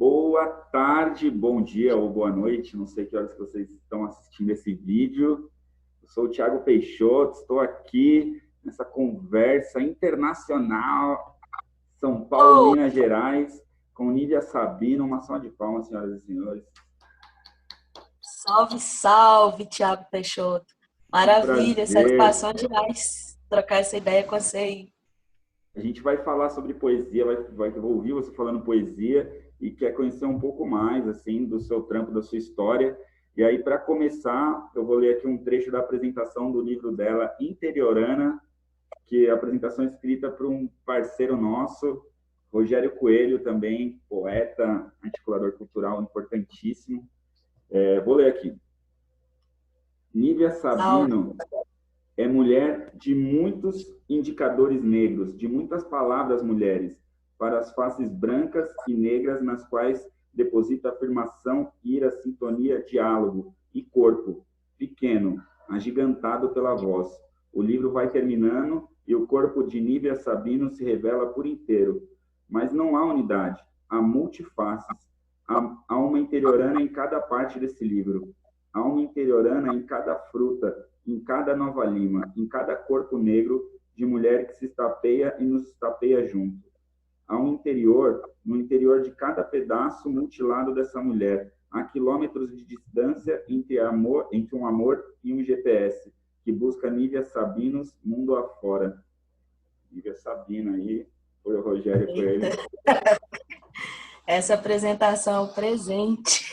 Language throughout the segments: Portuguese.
Boa tarde, bom dia ou boa noite, não sei que horas que vocês estão assistindo esse vídeo. Eu sou o Thiago Peixoto, estou aqui nessa conversa internacional, São Paulo, Minas Gerais, com Nívia Sabino. Uma salva de palmas, senhoras e senhores. Salve, salve, Thiago Peixoto. Maravilha, Prazer. satisfação demais trocar essa ideia com você aí. A gente vai falar sobre poesia, vai ouvir você falando poesia e quer conhecer um pouco mais assim do seu trampo, da sua história. E aí, para começar, eu vou ler aqui um trecho da apresentação do livro dela, Interiorana, que é a apresentação escrita por um parceiro nosso, Rogério Coelho, também poeta, articulador cultural importantíssimo. Vou ler aqui. Nívia Sabino é mulher de muitos indicadores negros, de muitas palavras mulheres, para as faces brancas e negras nas quais deposita afirmação, ira, sintonia, diálogo e corpo, pequeno, agigantado pela voz. O livro vai terminando e o corpo de Nívia Sabino se revela por inteiro. Mas não há unidade, há multifaces. Há uma interiorana em cada parte desse livro. Há uma interiorana em cada fruta, em cada nova lima, em cada corpo negro de mulher que se estapeia e nos estapeia junto. Há um interior, no interior de cada pedaço mutilado dessa mulher, há quilômetros de distância entre um amor e um GPS, que busca Nívia Sabinos mundo afora. Nívia Sabino aí, foi o Rogério Coelho. Essa apresentação é um presente.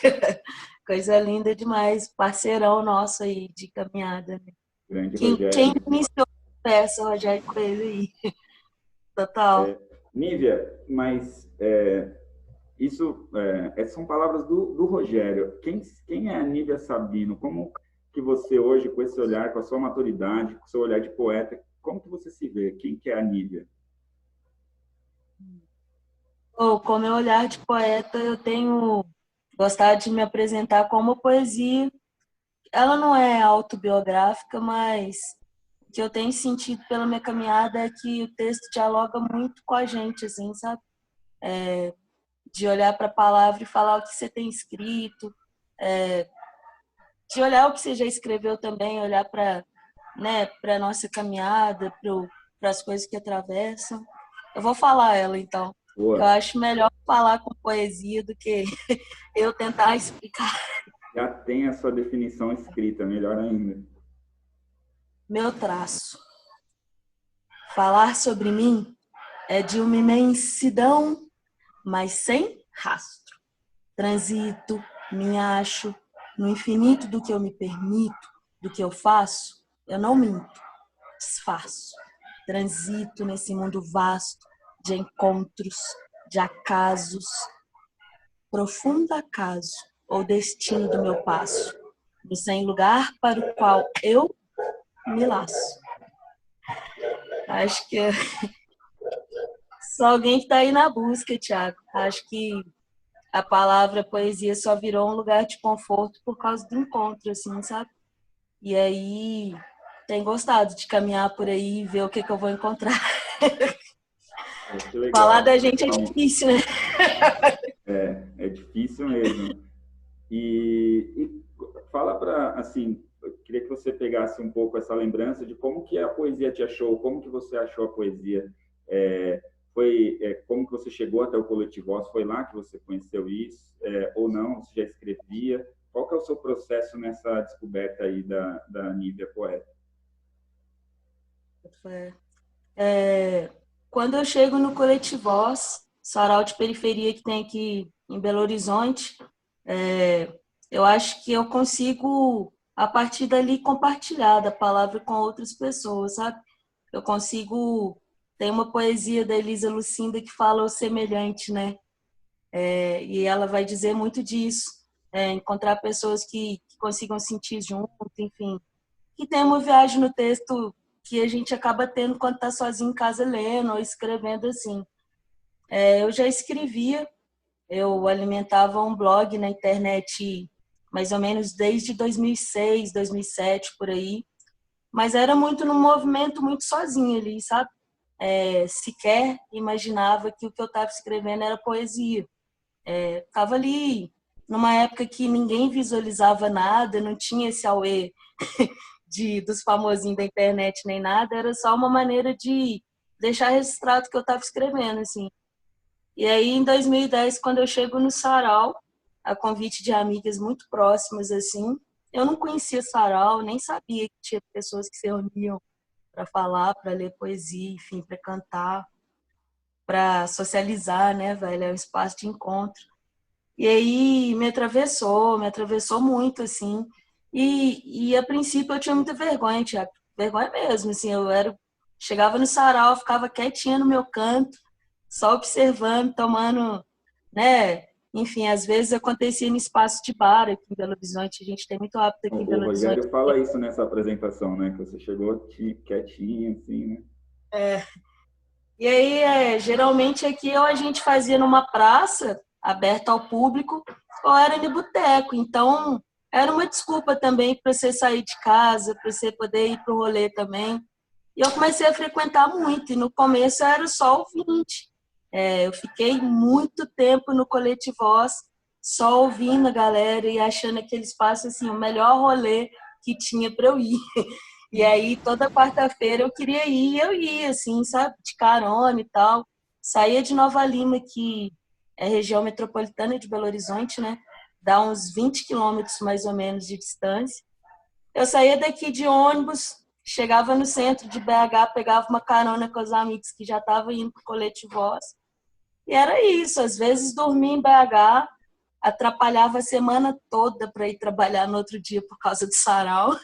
Coisa linda demais. Parceirão nosso aí de caminhada. Né? Grande Quem Rogério. iniciou essa, Rogério Coelho aí. Total. Nívia, mas isso são palavras do Rogério. Quem é a Nívia Sabino? Como que você hoje, com esse olhar, com a sua maturidade, com o seu olhar de poeta, como que você se vê? Quem que é a Nívia? Com o meu olhar de poeta, eu tenho gostado de me apresentar como poesia. Ela não é autobiográfica, mas o que eu tenho sentido pela minha caminhada é que o texto dialoga muito com a gente, assim, sabe? De olhar para a palavra e falar o que você tem escrito, de olhar o que você já escreveu também, olhar para a nossa caminhada, para as coisas que atravessam. Eu vou falar ela, então. Eu Boa. acho melhor falar com poesia do que eu tentar explicar. Já tem a sua definição escrita, melhor ainda. Meu traço. Falar sobre mim é de uma imensidão, mas sem rastro. Transito, me acho, no infinito do que eu me permito, do que eu faço, eu não minto, desfaço. Transito nesse mundo vasto de encontros, de acasos, profundo acaso ou destino do meu passo, no sem lugar para o qual eu me laço. Acho que só alguém que está aí na busca, Thiago. Acho que a palavra poesia só virou um lugar de conforto por causa do encontro, assim, sabe? E aí, tenho gostado de caminhar por aí e ver o que eu vou encontrar. Que legal. Falar da gente é difícil, né? É difícil mesmo. E fala para, assim, eu queria que você pegasse um pouco essa lembrança de como que a poesia te achou, como que você achou a poesia. Como que você chegou até o Coletivo Voz? Foi lá que você conheceu isso? Ou não? Você já escrevia? Qual que é o seu processo nessa descoberta aí da Nívia poeta? Quando eu chego no Coletivo Voz, sarau de periferia que tem aqui em Belo Horizonte, eu acho que eu consigo, a partir dali, compartilhar da palavra com outras pessoas, sabe? Eu consigo... Tem uma poesia da Elisa Lucinda que fala o semelhante, né? E ela vai dizer muito disso. Encontrar pessoas que consigam sentir junto, enfim. Que tem uma viagem no texto que a gente acaba tendo quando está sozinho em casa lendo ou escrevendo assim. Eu já escrevia, eu alimentava um blog na internet mais ou menos desde 2006, 2007, por aí. Mas era muito num movimento muito sozinho ali, sabe? Sequer imaginava que o que eu estava escrevendo era poesia. Tava ali numa época que ninguém visualizava nada, não tinha esse auê dos famosinhos da internet nem nada, era só uma maneira de deixar registrado o que eu estava escrevendo, assim. E aí, em 2010, quando eu chego no Sarau, a convite de amigas muito próximas, assim, eu não conhecia Sarau, nem sabia que tinha pessoas que se reuniam para falar, para ler poesia, enfim, para cantar, para socializar, né, velho? É um espaço de encontro. E aí me atravessou muito, assim. E a princípio eu tinha muita vergonha, Tiago. Vergonha mesmo, assim. Chegava no sarau, ficava quietinha no meu canto, só observando, tomando, né? Enfim, às vezes acontecia em espaço de bar aqui em Belo Horizonte. A gente tem muito hábito aqui em O Belo Horizonte. Rogério fala isso nessa apresentação, né? Que você chegou quietinho, assim, né? E aí, geralmente aqui ou a gente fazia numa praça aberta ao público ou era no boteco. Então, era uma desculpa também para você sair de casa, para você poder ir para o rolê também. E eu comecei a frequentar muito. E no começo eu era só ouvinte. Eu fiquei muito tempo no Coletivoz, só ouvindo a galera e achando aquele espaço assim, o melhor rolê que tinha para eu ir. E aí, toda quarta-feira eu queria ir, eu ia, assim, sabe, de carona e tal. Saía de Nova Lima, que é região metropolitana de Belo Horizonte, né? Dá uns 20 quilômetros mais ou menos de distância. Eu saía daqui de ônibus, chegava no centro de BH, pegava uma carona com os amigos que já estavam indo para o Coletivoz. E era isso, às vezes dormia em BH, atrapalhava a semana toda para ir trabalhar no outro dia por causa do sarau.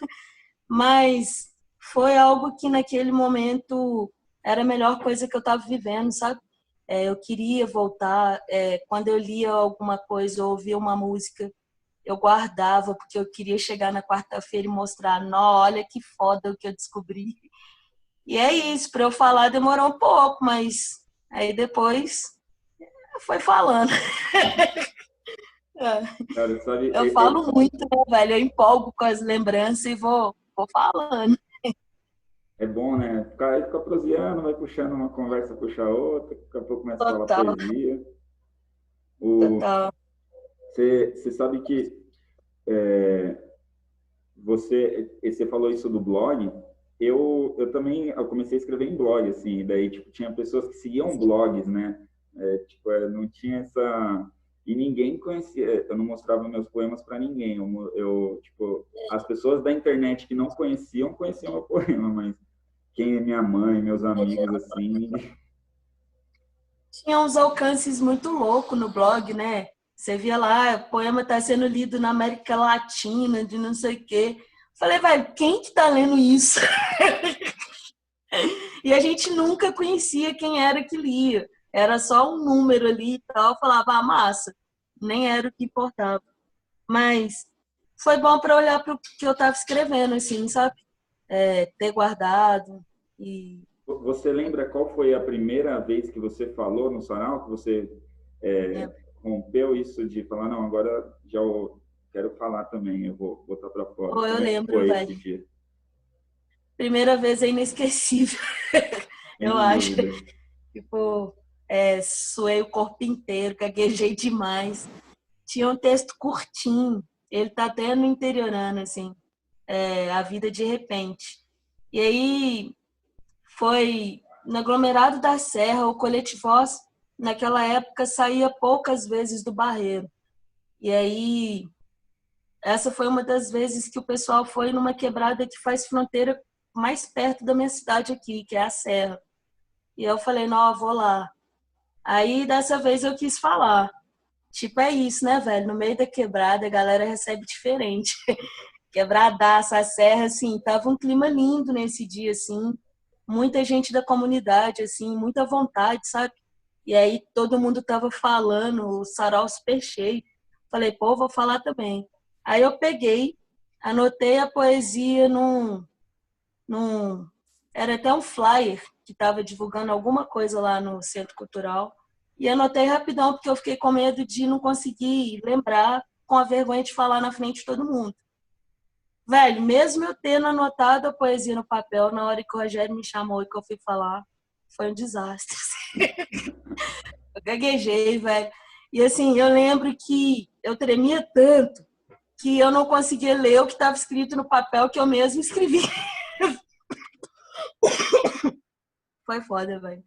Mas foi algo que naquele momento era a melhor coisa que eu estava vivendo, sabe? Eu queria voltar. Quando eu lia alguma coisa ou ouvia uma música, eu guardava, porque eu queria chegar na quarta-feira e mostrar, não, olha que foda o que eu descobri. E é isso, para eu falar demorou um pouco, mas aí depois foi falando. Cara, sabe, Eu falo muito, né, velho? Eu empolgo com as lembranças e vou falando. é bom, né? Fica proseando, vai puxando uma conversa, puxa outra, daqui a pouco começa a falar Total, poesia. O, total. você sabe que você falou isso do blog. Eu também eu comecei a escrever em blog, assim, e daí tipo, tinha pessoas que seguiam blogs, né? Tipo, não tinha essa. E ninguém conhecia, eu não mostrava meus poemas para ninguém. Tipo, as pessoas da internet que não conheciam meu poema, mas quem é minha mãe, meus amigos, assim, Tinha uns alcances muito loucos no blog, né? Você via lá, o poema está sendo lido na América Latina, de não sei o quê. Falei, velho, quem que tá lendo isso? E a gente nunca conhecia quem era que lia. Era só um número ali e tal. Eu falava, ah, massa. Nem era o que importava. Mas foi bom para olhar para o que eu estava escrevendo, assim, sabe? Ter guardado e você lembra qual foi a primeira vez que você falou no sarau, que você né? rompeu isso de falar, não, agora já quero falar também, eu vou botar para fora. Pô, eu Como é que lembro, foi velho. esse dia? Primeira vez é inesquecível, eu Sem acho. dúvida. Tipo, suei o corpo inteiro, gaguejei demais. Tinha um texto curtinho, ele tá até no interiorano, assim, A Vida de Repente. E aí foi no aglomerado da Serra, o Coletivoz, naquela época, saía poucas vezes do Barreiro. E aí, essa foi uma das vezes que o pessoal foi numa quebrada que faz fronteira mais perto da minha cidade aqui, que é a Serra. E eu falei, não, eu vou lá. Aí, dessa vez, eu quis falar. Tipo, é isso, né, velho? No meio da quebrada, a galera recebe diferente. Quebradaça, a serra, assim, tava um clima lindo nesse dia, assim. Muita gente da comunidade, assim, muita vontade, sabe? E aí todo mundo tava falando, o sarau super cheio. Falei, pô, vou falar também. Aí eu peguei, anotei a poesia num era até um flyer que estava divulgando alguma coisa lá no Centro Cultural. E anotei rapidão, porque eu fiquei com medo de não conseguir lembrar, com a vergonha de falar na frente de todo mundo. Velho, mesmo eu tendo anotado a poesia no papel, na hora que o Rogério me chamou e que eu fui falar, foi um desastre. Eu gaguejei, velho. E assim, eu lembro que eu tremia tanto que eu não conseguia ler o que estava escrito no papel que eu mesmo escrevi. Foi foda, velho.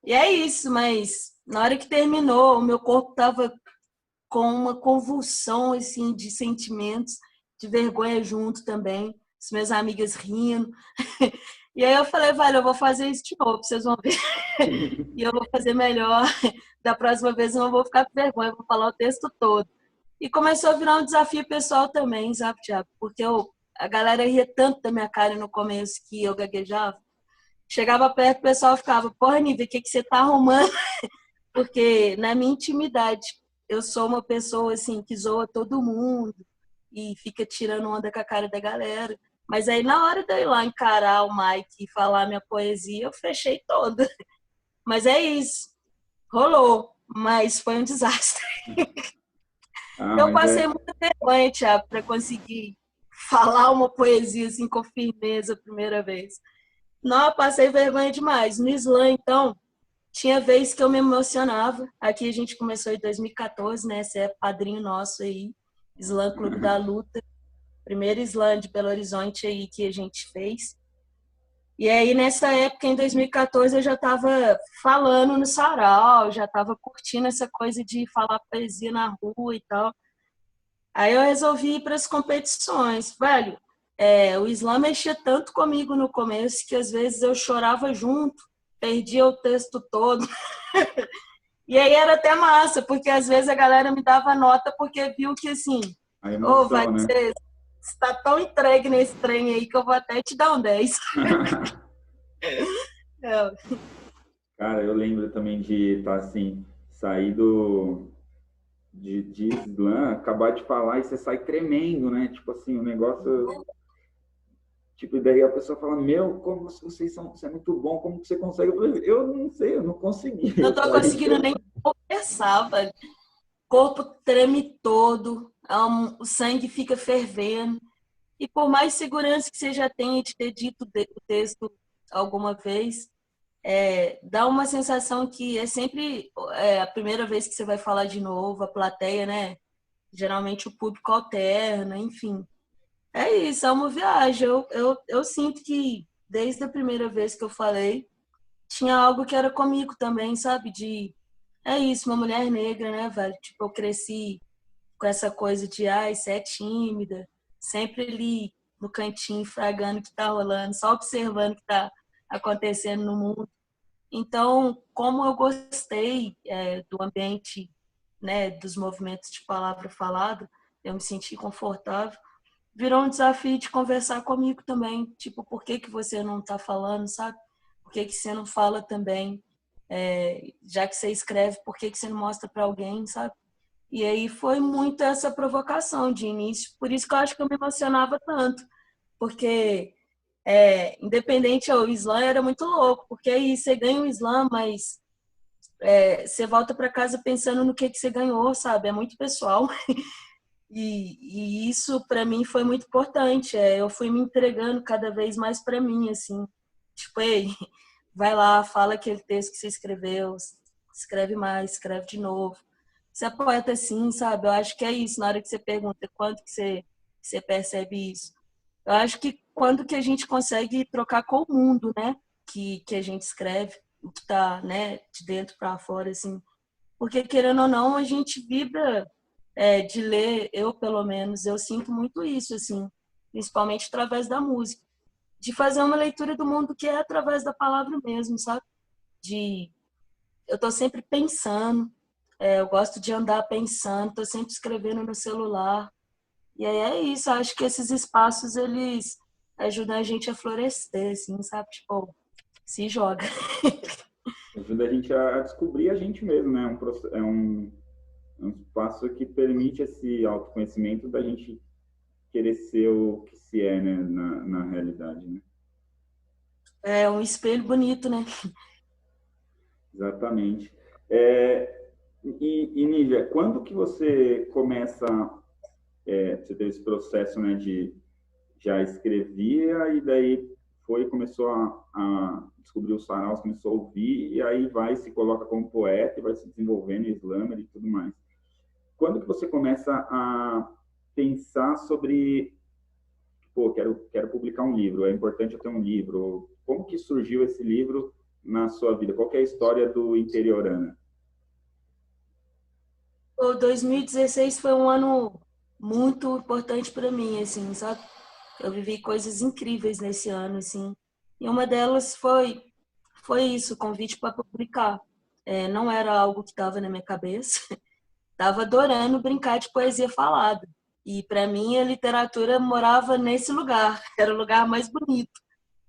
E é isso, mas na hora que terminou, o meu corpo tava com uma convulsão, assim, de sentimentos, de vergonha junto também, as minhas amigas rindo. E aí eu falei, velho, eu vou fazer isso de novo, vocês vão ver. E eu vou fazer melhor. Da próxima vez eu não vou ficar com vergonha, eu vou falar o texto todo. E começou a virar um desafio pessoal também, sabe, Thiago? Porque a galera ria tanto da minha cara no começo que eu gaguejava. Chegava perto, o pessoal ficava, porra, Nívia, o que você tá arrumando? Porque na minha intimidade, eu sou uma pessoa assim que zoa todo mundo e fica tirando onda com a cara da galera. Mas aí na hora de eu ir lá encarar o Mike e falar minha poesia, eu fechei toda. Mas é isso. Rolou, mas foi um desastre. Ah, Eu mas passei é. muita vergonha, Thiago, para conseguir falar uma poesia assim com firmeza a primeira vez. Não, eu passei vergonha demais. No slam, então, tinha vez que eu me emocionava. Aqui a gente começou em 2014, né? Você é padrinho nosso aí, Slam Clube da Luta. Primeiro slam de Belo Horizonte aí que a gente fez. E aí, nessa época, em 2014, eu já estava falando no sarau, já estava curtindo essa coisa de falar poesia na rua e tal. Aí eu resolvi ir para as competições. Velho, o slam mexia tanto comigo no começo que às vezes eu chorava junto, perdia o texto todo. E aí era até massa, porque às vezes a galera me dava nota porque viu que assim, A ô, vai emoção, né? ser, você tá tão entregue nesse trem aí que eu vou até te dar um 10. É, Cara, eu lembro também de estar assim, sair de slam, acabar de falar e você sai tremendo, né? Tipo assim, o negócio. Tipo, e daí a pessoa fala: Meu, como vocês são, você é muito bom, como que você consegue? Eu falei: Eu não sei, eu não consegui. não Eu tô saí conseguindo tremendo. nem conversar, velho. O corpo treme todo, o sangue fica fervendo. E por mais segurança que você já tenha de ter dito o texto alguma vez, dá uma sensação que é sempre a primeira vez que você vai falar de novo, a plateia, né? Geralmente o público alterna, enfim. É isso, é uma viagem. Eu sinto que desde a primeira vez que eu falei, tinha algo que era comigo também, sabe? É isso, uma mulher negra, né, velho? Tipo, eu cresci com essa coisa de, ai, você é tímida, sempre ali no cantinho, fragando o que tá rolando, só observando o que tá acontecendo no mundo. Então, como eu gostei do ambiente, né, dos movimentos de palavra falada, eu me senti confortável. Virou um desafio de conversar comigo também, tipo, por que que você não está falando, sabe? Por que que você não fala também? Já que você escreve, por que que você não mostra para alguém, sabe? E aí foi muito essa provocação de início, por isso que eu acho que eu me emocionava tanto, porque independente, o slam era muito louco, porque aí você ganha um slam, mas você volta para casa pensando no que você ganhou, sabe? É muito pessoal. E isso para mim foi muito importante. Eu fui me entregando cada vez mais para mim, assim, tipo, ei, vai lá, fala aquele texto que você escreveu, escreve mais, escreve de novo. Você é poeta sim, sabe? Eu acho que é isso. Na hora que você pergunta quando que você percebe isso, eu acho que quando que a gente consegue trocar com o mundo, né? Que a gente escreve, o que tá, né, de dentro para fora, assim. Porque, querendo ou não, a gente vibra de ler, eu pelo menos, eu sinto muito isso, assim, principalmente através da música, de fazer uma leitura do mundo que é através da palavra mesmo, sabe? De eu tô sempre pensando, eu gosto de andar pensando, tô sempre escrevendo no celular. E aí é isso, acho que esses espaços, eles ajudam a gente a florescer, assim, sabe? Tipo, se joga. Ajuda a gente a descobrir a gente mesmo, né? É um espaço que permite esse autoconhecimento da gente querer ser o que se é, né? Na realidade, né? É um espelho bonito, né? Exatamente. E Nívia, quando que você começa, você teve esse processo, né, de já escrevia e daí foi, começou a descobrir os saraus, começou a ouvir, e aí vai, se coloca como poeta e vai se desenvolvendo em slammer e tudo mais. Quando que você começa a pensar sobre, pô, quero publicar um livro, é importante eu ter um livro? Como que surgiu esse livro na sua vida? Qual que é a história do Interiorana? O 2016 foi um ano muito importante para mim, assim, sabe? Eu vivi coisas incríveis nesse ano, assim. E uma delas foi isso, o convite para publicar. Não era algo que estava na minha cabeça. Estava adorando brincar de poesia falada. E para mim a literatura morava nesse lugar. Era o lugar mais bonito.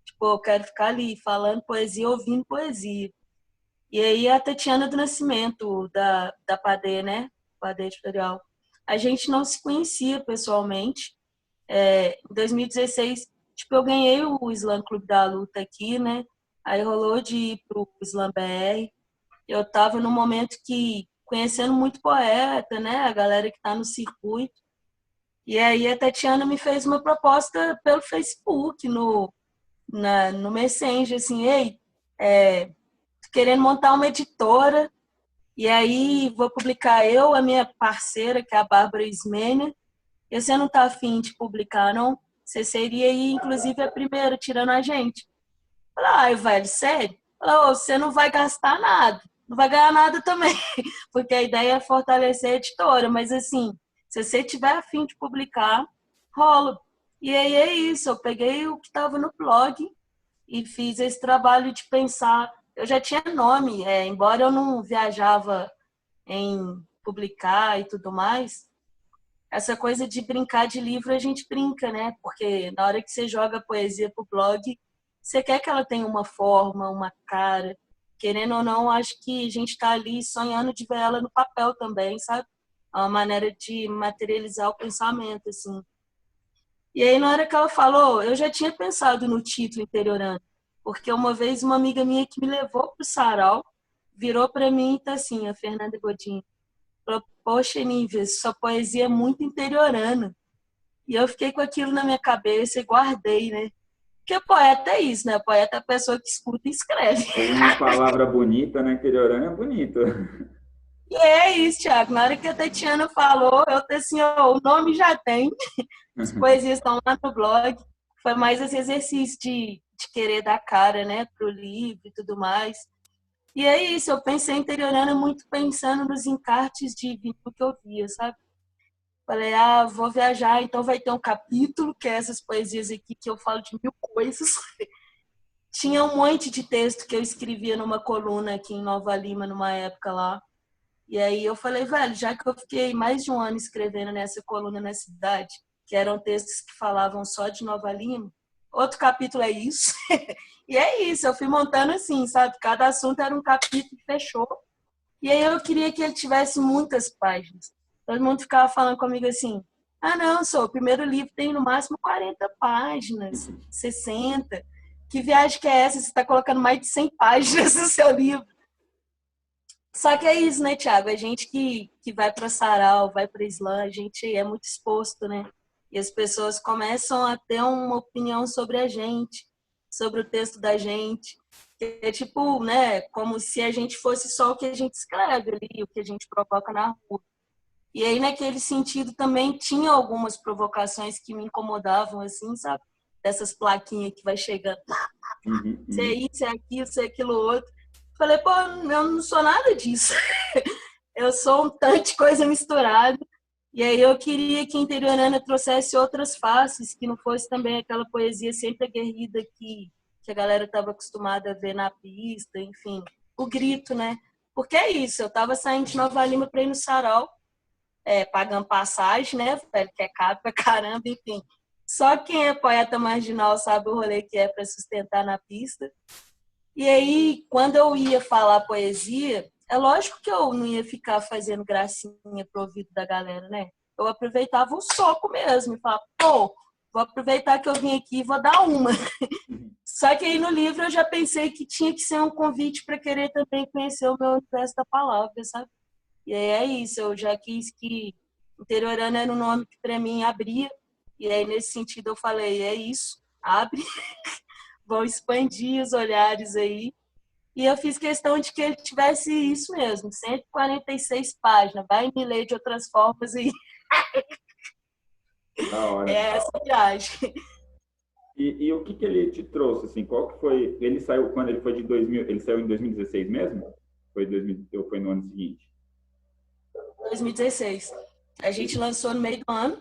Tipo, eu quero ficar ali falando poesia, ouvindo poesia. E aí a Tatiana do Nascimento, da Padê, né? Padê Editorial. A gente não se conhecia pessoalmente. Em 2016, tipo, eu ganhei o Slam Clube da Luta aqui, né? Aí rolou de ir pro Slam BR. Eu tava num momento que, conhecendo muito poeta, né? A galera que tá no circuito. E aí a Tatiana me fez uma proposta pelo Facebook, no Messenger, assim, ei, tô querendo montar uma editora, e aí vou publicar eu, a minha parceira, que é a Bárbara Ismênia. E você não tá afim de publicar, não? Você seria aí, inclusive, a primeira, tirando a gente. Falei, ai, velho, sério? Falei, ô, você não vai gastar nada, não vai ganhar nada também, porque a ideia é fortalecer a editora, mas assim, se você tiver afim de publicar, rola. E aí é isso, eu peguei o que estava no blog e fiz esse trabalho de pensar. Eu já tinha nome, embora eu não viajava em publicar e tudo mais, essa coisa de brincar de livro a gente brinca, né? Porque na hora que você joga a poesia pro blog, você quer que ela tenha uma forma, uma cara. Querendo ou não, acho que a gente está ali sonhando de ver ela no papel também, sabe? É uma maneira de materializar o pensamento, assim. E aí, na hora que ela falou, eu já tinha pensado no título Interiorano, porque uma vez uma amiga minha que me levou pro sarau virou para mim e tá assim, a Fernanda Godinho, falou, poxa, Níveis, sua poesia é muito interiorana. E eu fiquei com aquilo na minha cabeça e guardei, né? Porque poeta é isso, né? Poeta é a pessoa que escuta e escreve. Uma palavra bonita, né? Interiorana é bonito. E é isso, Thiago. Na hora que a Tatiana falou, eu tô assim, ó, o nome já tem, as poesias estão lá no blog. Foi mais esse exercício de querer dar cara, né, pro livro e tudo mais. E é isso, eu pensei em interiorana muito pensando nos encartes de vinil que eu via, sabe? Falei, vou viajar, então vai ter um capítulo, que é essas poesias aqui que eu falo de mil coisas. Tinha um monte de texto que eu escrevia numa coluna aqui em Nova Lima, numa época lá. E aí eu falei, velho, já que eu fiquei mais de um ano escrevendo nessa coluna na cidade, que eram textos que falavam só de Nova Lima, outro capítulo é isso. E é isso, eu fui montando assim, sabe? Cada assunto era um capítulo e fechou. E aí eu queria que ele tivesse muitas páginas. Todo mundo ficava falando comigo assim, não, o primeiro livro tem no máximo 40 páginas, 60. Que viagem que é essa? Você está colocando mais de 100 páginas no seu livro. Só que é isso, né, Thiago? A gente que vai para sarau, vai para slam, a gente é muito exposto, né? E as pessoas começam a ter uma opinião sobre a gente, sobre o texto da gente. Que é tipo, né, como se a gente fosse só o que a gente escreve ali, o que a gente provoca na rua. E aí, naquele sentido, também tinha algumas provocações que me incomodavam, assim, sabe? Dessas plaquinhas que vai chegando. Uhum, Se é uhum. isso, se é aquilo, se é aquilo outro. Falei, pô, eu não sou nada disso. Eu sou um tanto de coisa misturada. E aí eu queria que a Interiorana trouxesse outras faces, que não fosse também aquela poesia sempre aguerrida que a galera estava acostumada a ver na pista, enfim. O grito, né? Porque é isso, eu estava saindo de Nova Lima para ir no sarau, pagando passagem, né, velho, que é caro pra caramba, enfim. Só quem é poeta marginal sabe o rolê que é para sustentar na pista. E aí, quando eu ia falar poesia, é lógico que eu não ia ficar fazendo gracinha pro ouvido da galera, né? Eu aproveitava o soco mesmo e falava, pô, vou aproveitar que eu vim aqui e vou dar uma. Só que aí no livro eu já pensei que tinha que ser um convite para querer também conhecer o meu universo da palavra, sabe? E aí é isso, eu já quis que Interiorana era um nome que para mim abria, e aí nesse sentido eu falei, é isso, abre, vão expandir os olhares aí. E eu fiz questão de que ele tivesse isso mesmo, 146 páginas. Vai me ler de outras formas e Da hora. é essa viagem. E o que que ele te trouxe, assim, qual que foi... Ele saiu quando ele foi de 2000, ele saiu em 2016 mesmo? Foi, 2000, ou foi no ano seguinte? 2016. A gente lançou no meio do ano.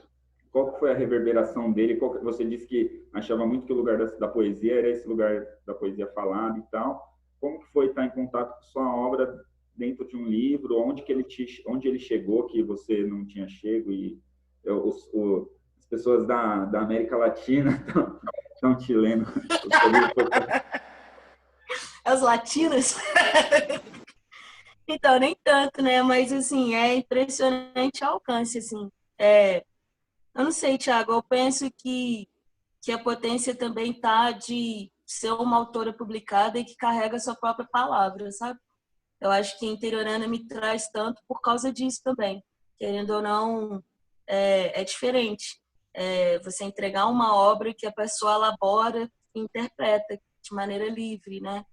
Qual que foi a reverberação dele? Você disse que achava muito que o lugar da poesia era esse lugar da poesia falada e tal. Como que foi estar em contato com sua obra dentro de um livro? Onde ele chegou que você não tinha chego? E as pessoas da América Latina estão te lendo. As latinas. Então, nem tanto, né? Mas, assim, é impressionante o alcance, assim. Eu não sei, Thiago, eu penso que a potência também tá de ser uma autora publicada e que carrega a sua própria palavra, sabe? Eu acho que Interiorana me traz tanto por causa disso também. Querendo ou não, é diferente. Você entregar uma obra que a pessoa elabora e interpreta de maneira livre, né?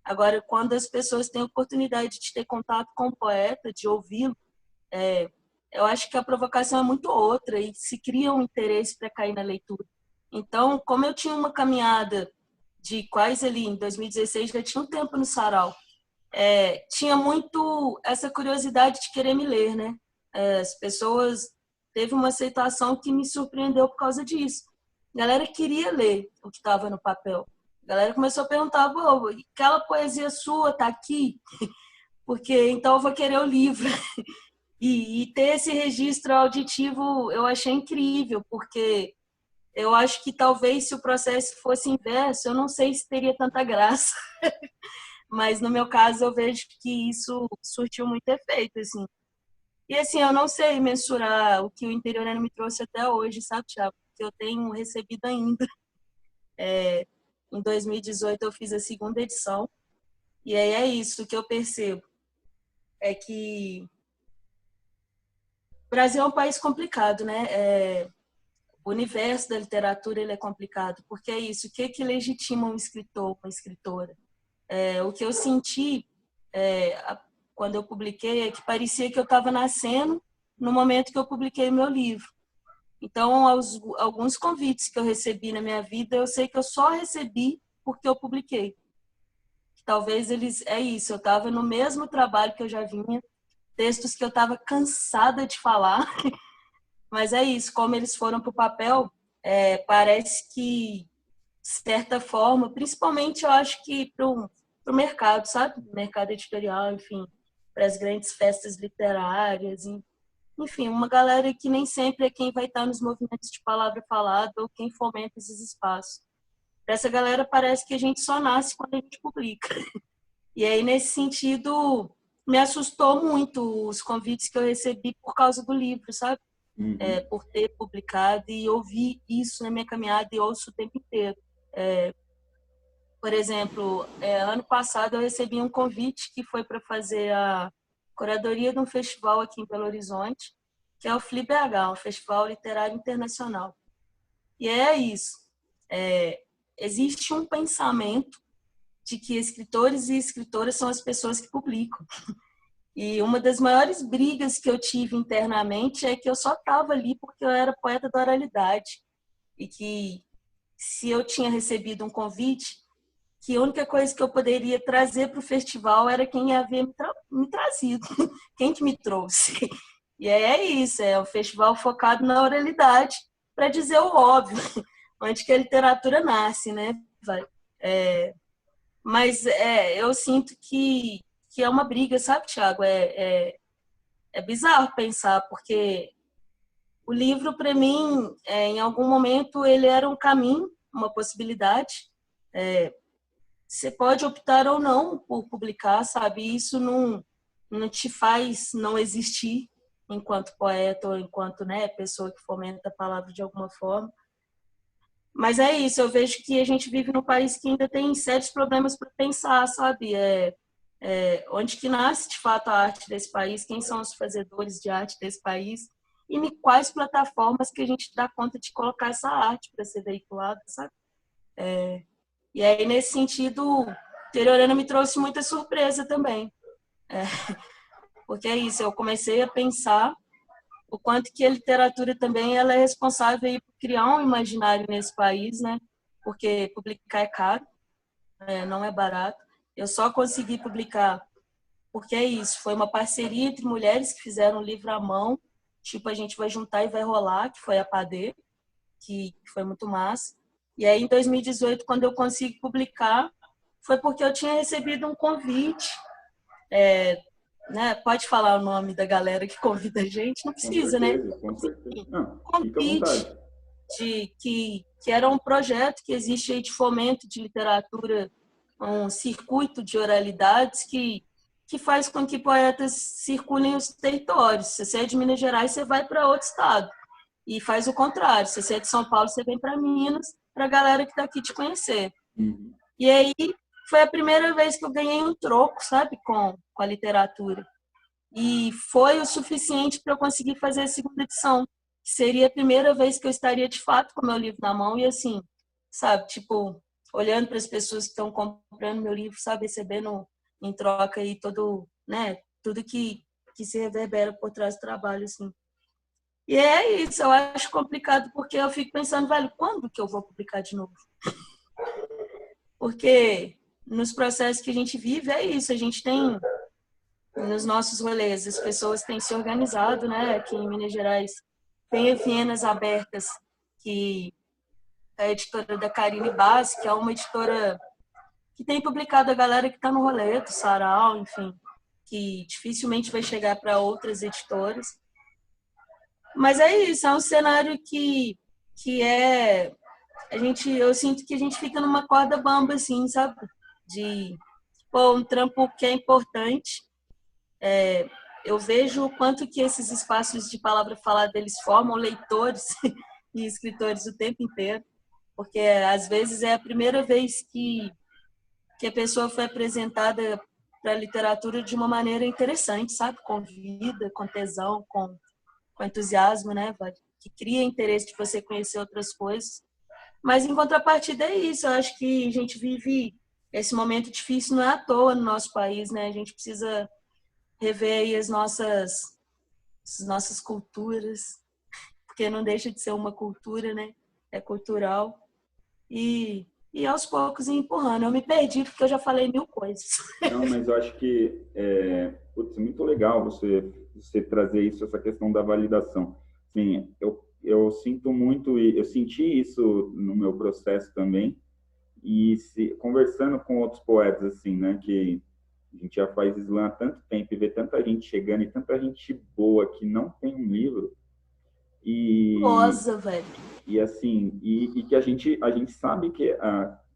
Agora, quando as pessoas têm a oportunidade de ter contato com o poeta, de ouvi-lo, eu acho que a provocação é muito outra e se cria um interesse para cair na leitura. Então, como eu tinha uma caminhada de quase ali, em 2016, já tinha um tempo no sarau, tinha muito essa curiosidade de querer me ler, né? As pessoas teve uma aceitação que me surpreendeu por causa disso. A galera queria ler o que estava no papel. A galera começou a perguntar, aquela poesia sua tá aqui? Porque então eu vou querer o livro. E ter esse registro auditivo eu achei incrível, porque eu acho que talvez se o processo fosse inverso, eu não sei se teria tanta graça. Mas no meu caso eu vejo que isso surtiu muito efeito, assim. E assim, eu não sei mensurar o que o Interiorano me trouxe até hoje, sabe, Thiago? Que eu tenho recebido ainda. Em 2018 eu fiz a segunda edição. E aí é isso, o que eu percebo é que o Brasil é um país complicado, né? O universo da literatura ele é complicado, porque é isso, o que legitima um escritor, uma escritora? O que eu senti quando eu publiquei é que parecia que eu estava nascendo no momento que eu publiquei meu livro. Então, alguns convites que eu recebi na minha vida, eu sei que eu só recebi porque eu publiquei. Talvez é isso, eu estava no mesmo trabalho que eu já vinha, textos que eu estava cansada de falar, mas é isso, como eles foram para o papel, parece que, de certa forma, principalmente eu acho que para o mercado, sabe? Mercado editorial, enfim, para as grandes festas literárias, enfim, uma galera que nem sempre é quem vai estar nos movimentos de palavra falada ou quem fomenta esses espaços. Para essa galera parece que a gente só nasce quando a gente publica. E aí, nesse sentido, me assustou muito os convites que eu recebi por causa do livro, sabe? Uhum. Por ter publicado e ouvir isso na minha caminhada e ouço o tempo inteiro. Por exemplo, ano passado eu recebi um convite que foi para fazer a curadoria de um festival aqui em Belo Horizonte, que é o FLIBH, um Festival Literário Internacional. E é isso. Existe um pensamento de que escritores e escritoras são as pessoas que publicam. E uma das maiores brigas que eu tive internamente é que eu só estava ali porque eu era poeta da oralidade. E que se eu tinha recebido um convite, que a única coisa que eu poderia trazer para o festival era quem havia me trazido, quem que me trouxe. E é isso, é um festival focado na oralidade, para dizer o óbvio, onde que a literatura nasce, né? Mas eu sinto que é uma briga, sabe, Thiago? É bizarro pensar, porque o livro, para mim, em algum momento, ele era um caminho, uma possibilidade. Você pode optar ou não por publicar, sabe? Isso não te faz não existir enquanto poeta ou enquanto, né, pessoa que fomenta a palavra de alguma forma. Mas é isso, eu vejo que a gente vive num país que ainda tem sérios problemas para pensar, sabe? Onde que nasce de fato a arte desse país, quem são os fazedores de arte desse país e em quais plataformas que a gente dá conta de colocar essa arte para ser veiculada, sabe? E aí, nesse sentido, Interiorana me trouxe muita surpresa também. Porque é isso, eu comecei a pensar o quanto que a literatura também ela é responsável aí por criar um imaginário nesse país, né? Porque publicar é caro, não é barato. Eu só consegui publicar porque é isso, foi uma parceria entre mulheres que fizeram um livro à mão, tipo, a gente vai juntar e vai rolar, que foi a Padê, que foi muito massa. E aí, em 2018, quando eu consegui publicar, foi porque eu tinha recebido um convite, né? Pode falar o nome da galera que convida a gente? Não Com precisa, né? certeza, com certeza. Não, fica à Convite vontade. que era um projeto que existe aí de fomento de literatura, um circuito de oralidades que faz com que poetas circulem os territórios. Se você é de Minas Gerais, você vai para outro estado. E faz o contrário. Se você é de São Paulo, você vem para Minas, para a galera que está aqui te conhecer. Uhum. E aí foi a primeira vez que eu ganhei um troco, sabe, com a literatura. E foi o suficiente para eu conseguir fazer a segunda edição. Seria a primeira vez que eu estaria de fato com meu livro na mão e assim, sabe, tipo, olhando para as pessoas que estão comprando meu livro, sabe, recebendo em troca aí todo, né, tudo que se reverbera por trás do trabalho, assim. E é isso, eu acho complicado porque eu fico pensando, velho, quando que eu vou publicar de novo? Porque nos processos que a gente vive é isso, a gente tem nos nossos rolês, as pessoas têm se organizado, né? Aqui em Minas Gerais tem Evinas Abertas, que é a editora da Karine Bassi, que é uma editora que tem publicado a galera que está no rolê, do Sarau, enfim, que dificilmente vai chegar para outras editoras. Mas é isso, é um cenário que é... eu sinto que a gente fica numa corda bamba, assim, sabe? De, pô, um trampo que é importante. Eu vejo o quanto que esses espaços de palavra falada, eles formam leitores e escritores o tempo inteiro, porque às vezes é a primeira vez que a pessoa foi apresentada para a literatura de uma maneira interessante, sabe? Com vida, com tesão, com entusiasmo, né? Que cria interesse de você conhecer outras coisas. Mas, em contrapartida, é isso. Eu acho que a gente vive esse momento difícil, não é à toa no nosso país, né? A gente precisa rever aí as nossas culturas, porque não deixa de ser uma cultura, né? É cultural. E aos poucos ir empurrando. Eu me perdi porque eu já falei mil coisas. Não, mas eu acho que putz, muito legal você trazer isso, essa questão da validação. Sim, eu sinto muito, e eu senti isso no meu processo também, e conversando com outros poetas, assim, né, que a gente já faz slam há tanto tempo e vê tanta gente chegando e tanta gente boa que não tem um livro, e, Nossa, velho. e assim, e que a gente sabe que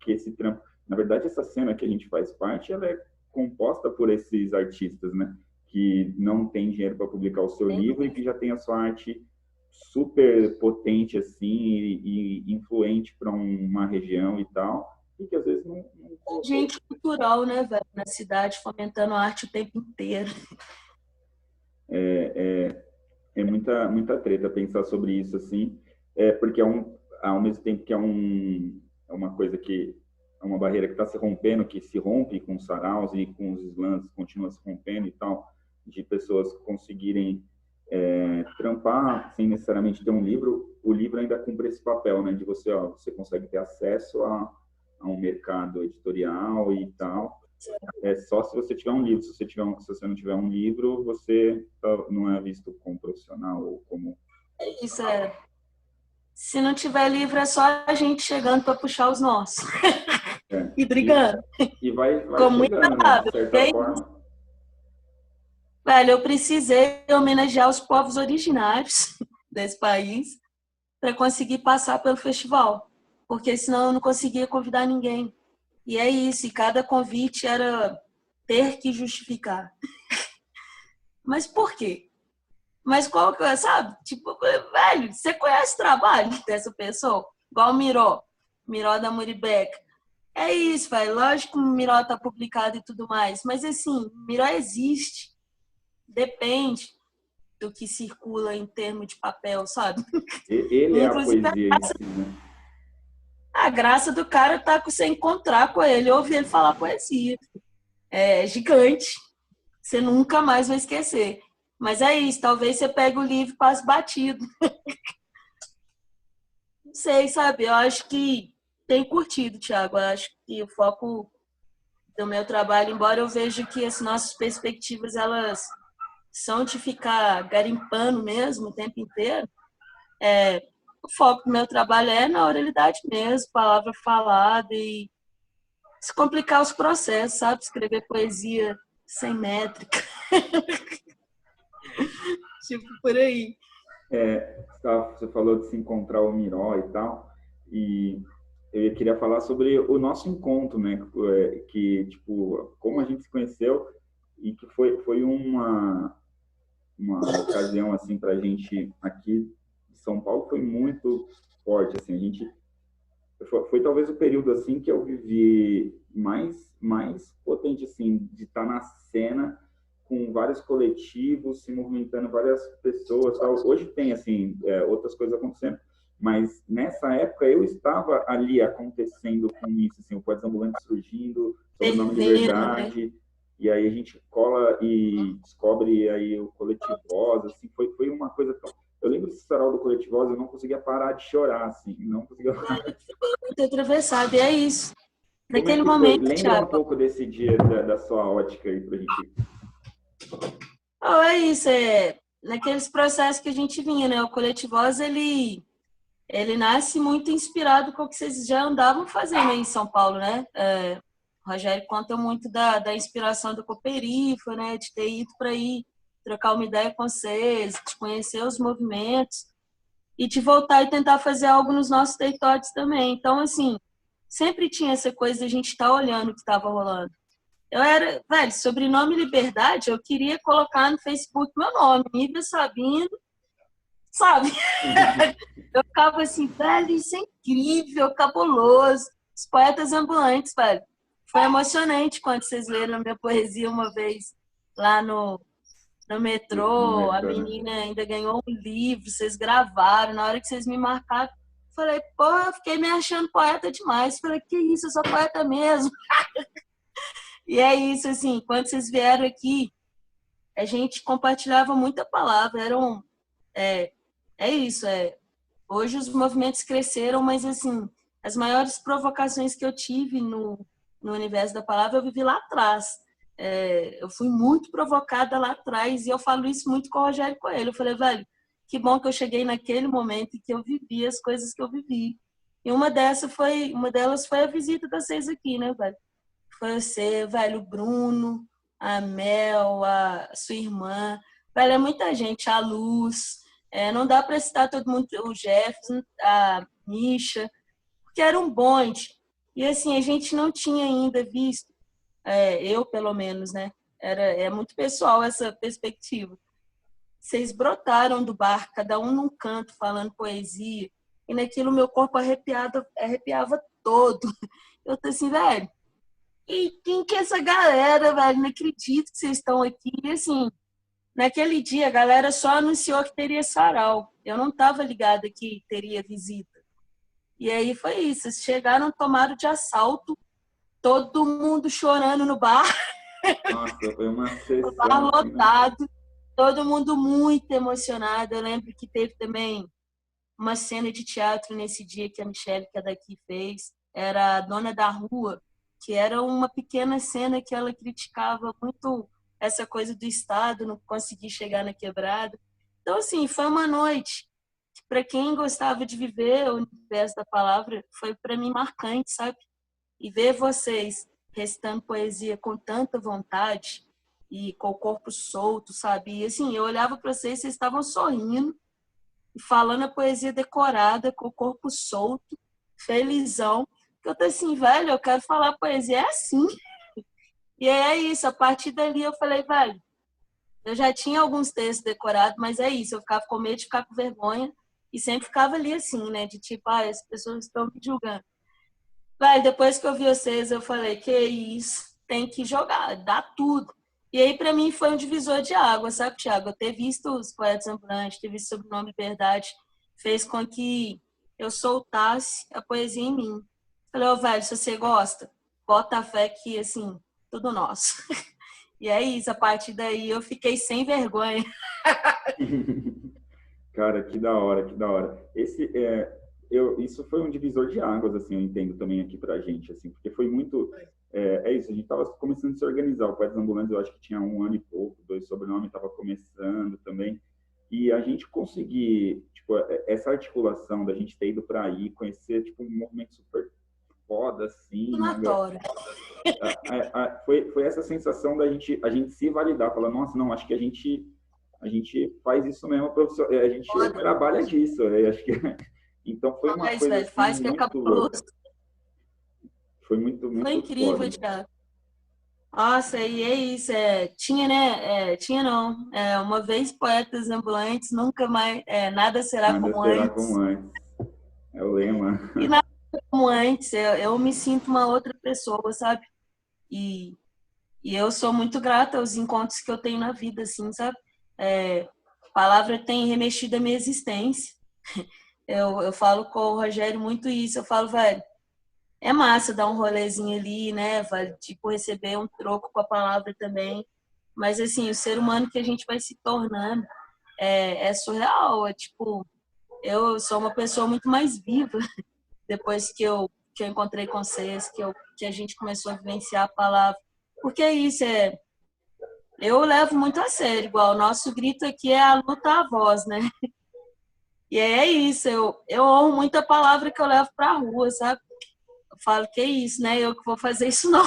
esse trampo, na verdade, essa cena que a gente faz parte, ela é composta por esses artistas, né? Que não tem dinheiro para publicar o seu livro e que já tem a sua arte super potente, assim, e influente para uma região e tal, e que às vezes não Gente cultural, né, velho? Na cidade, fomentando a arte o tempo inteiro. é muita treta pensar sobre isso, assim, porque ao mesmo tempo que é uma coisa que é uma barreira que está se rompendo, que se rompe com os saraus e com os slams, continua se rompendo e tal, de pessoas conseguirem trampar sem necessariamente ter um livro, o livro ainda cumpre esse papel, né, de você consegue ter acesso a um mercado editorial e tal, só se você tiver um livro. Se você não tiver um livro, você não é visto como profissional ou como... Isso é. Se não tiver livro, é só a gente chegando para puxar os nossos. É, E brigando. e vai Com muita chegando, né? De raiva. certa forma. Velho, eu precisei homenagear os povos originários desse país para conseguir passar pelo festival. Porque senão eu não conseguia convidar ninguém. E é isso, e cada convite era ter que justificar. Mas por quê? Mas qual que é, sabe? Tipo, velho, você conhece o trabalho dessa pessoa? Igual o Miró da Muribeca. É isso, velho. Lógico que o Miró tá publicado e tudo mais, mas assim, o Miró existe. Depende do que circula em termos de papel, sabe? Ele é a Inclusive, poesia em si, né? A graça do cara tá com você encontrar com ele, ouvir ele falar poesia. É gigante. Você nunca mais vai esquecer. Mas é isso, talvez você pegue o livro e passe batido. Não sei, sabe? Eu acho que tem curtido, Thiago. Eu acho que o foco do meu trabalho, embora eu veja que as nossas perspectivas, elas são de ficar garimpando mesmo o tempo inteiro, o foco do meu trabalho é na oralidade mesmo, palavra falada e se complicar os processos, sabe? Escrever poesia sem métrica. Tipo, por aí. Você falou de se encontrar o Miró e tal, e eu queria falar sobre o nosso encontro, né? Que, tipo, como a gente se conheceu e que foi uma ocasião, assim, para a gente aqui de São Paulo, foi muito forte, assim, a gente... Foi talvez o período, assim, que eu vivi mais potente, assim, de estar na cena com vários coletivos, se movimentando, várias pessoas, tal. Hoje tem, assim, outras coisas acontecendo, mas nessa época eu estava ali acontecendo com isso, assim, o Poetas Ambulantes surgindo, sob o nome Fervendo, né? Liberdade, e aí a gente cola e descobre aí o Coletivosa, assim, foi uma coisa tão... Eu lembro desse sarau do Coletivosa, eu não conseguia parar de chorar, assim, não conseguia parar. Muito atravessado, e é isso. Como é Naquele que foi? momento, Lembra um Thiago, pouco desse dia da sua ótica aí pra gente... é isso, naqueles processos que a gente vinha, né? O Coletivosa, ele nasce muito inspirado com o que vocês já andavam fazendo aí em São Paulo, né? O Rogério conta muito da inspiração do Cooperifa, né? De ter ido para aí trocar uma ideia com vocês, de conhecer os movimentos e de voltar e tentar fazer algo nos nossos territórios também. Então, assim, sempre tinha essa coisa de a gente estar olhando o que estava rolando. Eu era, velho, sobrenome Liberdade, eu queria colocar no Facebook meu nome, Nívia Sabino, sabe? Eu ficava assim, velho, isso é incrível, cabuloso. Os poetas ambulantes, velho. Foi emocionante quando vocês leram a minha poesia uma vez lá no no metrô. A metrô, né? menina ainda ganhou um livro, vocês gravaram. Na hora que vocês me marcaram, falei, pô, eu fiquei me achando poeta demais. Falei, que isso, eu sou poeta mesmo. E é isso, assim, quando vocês vieram aqui, a gente compartilhava muita palavra. É, é isso, hoje os movimentos cresceram, mas assim, as maiores provocações que eu tive no universo da palavra eu vivi lá atrás. Eu fui muito provocada lá atrás e eu falo isso muito com o Rogério Coelho. Eu falei, velho, que bom que eu cheguei naquele momento e que eu vivi as coisas que eu vivi. E uma delas foi a visita das vocês aqui, né, velho? Foi você, velho, o Bruno, a Mel, a sua irmã, velho, é muita gente, a Luz, não dá para citar todo mundo, o Jefferson, a Misha, porque era um bonde. E assim, a gente não tinha ainda visto, eu pelo menos, né? É muito pessoal essa perspectiva. Vocês brotaram do bar, cada um num canto, falando poesia, e naquilo meu corpo arrepiava todo. Eu tô assim, velho, e quem que é essa galera, velho? Não acredito que vocês estão aqui. E assim, naquele dia a galera só anunciou que teria sarau. Eu não estava ligada que teria visita. E aí foi isso. Eles chegaram, tomaram de assalto, todo mundo chorando no bar, Nossa, foi uma o bar sessão, assim, né? lotado, todo mundo muito emocionado. Eu lembro que teve também uma cena de teatro nesse dia que a Michelle, que é daqui, fez. Era a Dona da Rua, que era uma pequena cena que ela criticava muito essa coisa do Estado, não conseguir chegar na quebrada. Então, assim, foi uma noite que, para quem gostava de viver o universo da palavra, foi para mim marcante, sabe? E ver vocês recitando poesia com tanta vontade e com o corpo solto, sabe? E, assim, eu olhava para vocês estavam sorrindo, e falando a poesia decorada, com o corpo solto, felizão. Que eu tô assim, velho, eu quero falar poesia, é assim. E é isso, a partir dali eu falei, velho, eu já tinha alguns textos decorados, mas é isso, eu ficava com medo de ficar com vergonha e sempre ficava ali assim, né, de tipo, as pessoas estão me julgando. Velho, depois que eu vi vocês, eu falei, que isso, tem que jogar, dá tudo. E aí, para mim, foi um divisor de água, sabe, Thiago? Eu ter visto os Poetas Ambulantes, ter visto o Sobrenome Liberdade, fez com que eu soltasse a poesia em mim. Falei, ô, velho, se você gosta, bota a fé que, assim, tudo nosso. E é isso, a partir daí eu fiquei sem vergonha. Cara, que da hora, que da hora. Isso foi um divisor de águas, assim, eu entendo também aqui pra gente, assim, porque foi muito, é isso, a gente tava começando a se organizar, o Poetas Ambulantes eu acho que tinha 1 ano e pouco, 2 sobrenomes, tava começando também, e a gente conseguir, tipo, essa articulação da gente ter ido para aí, conhecer, tipo, um movimento super foda, assim, né? Donatório. Foi essa sensação da gente se validar, falar, nossa, não, acho que a gente faz isso mesmo, professor, a gente Foda. trabalha disso, acho que então foi uma Faz, coisa velho, assim faz que é muito cabuloso. louca, foi muito Foi muito incrível, foda. Thiago. Nossa, e é isso. Tinha, né? Tinha não. Uma vez poetas ambulantes, nunca mais. Nada será Nada como será como antes. antes, é o lema. E nada como antes. Eu me sinto uma outra pessoa, sabe? E, e eu sou muito grata aos encontros que eu tenho na vida, assim, sabe? A palavra tem remexido a minha existência. Eu falo com o Rogério muito isso. Eu falo, velho, é massa dar um rolezinho ali, né? Vai, tipo, receber um troco com a palavra também. Mas, assim, o ser humano que a gente vai se tornando é surreal. Tipo, eu sou uma pessoa muito mais viva depois que eu encontrei com vocês, que a gente começou a vivenciar a palavra. Porque é isso, eu levo muito a sério, igual o nosso grito aqui é a luta à voz, né? E é isso, eu honro muito a palavra que eu levo para a rua, sabe? Eu falo que é isso, né? Eu que vou fazer isso não.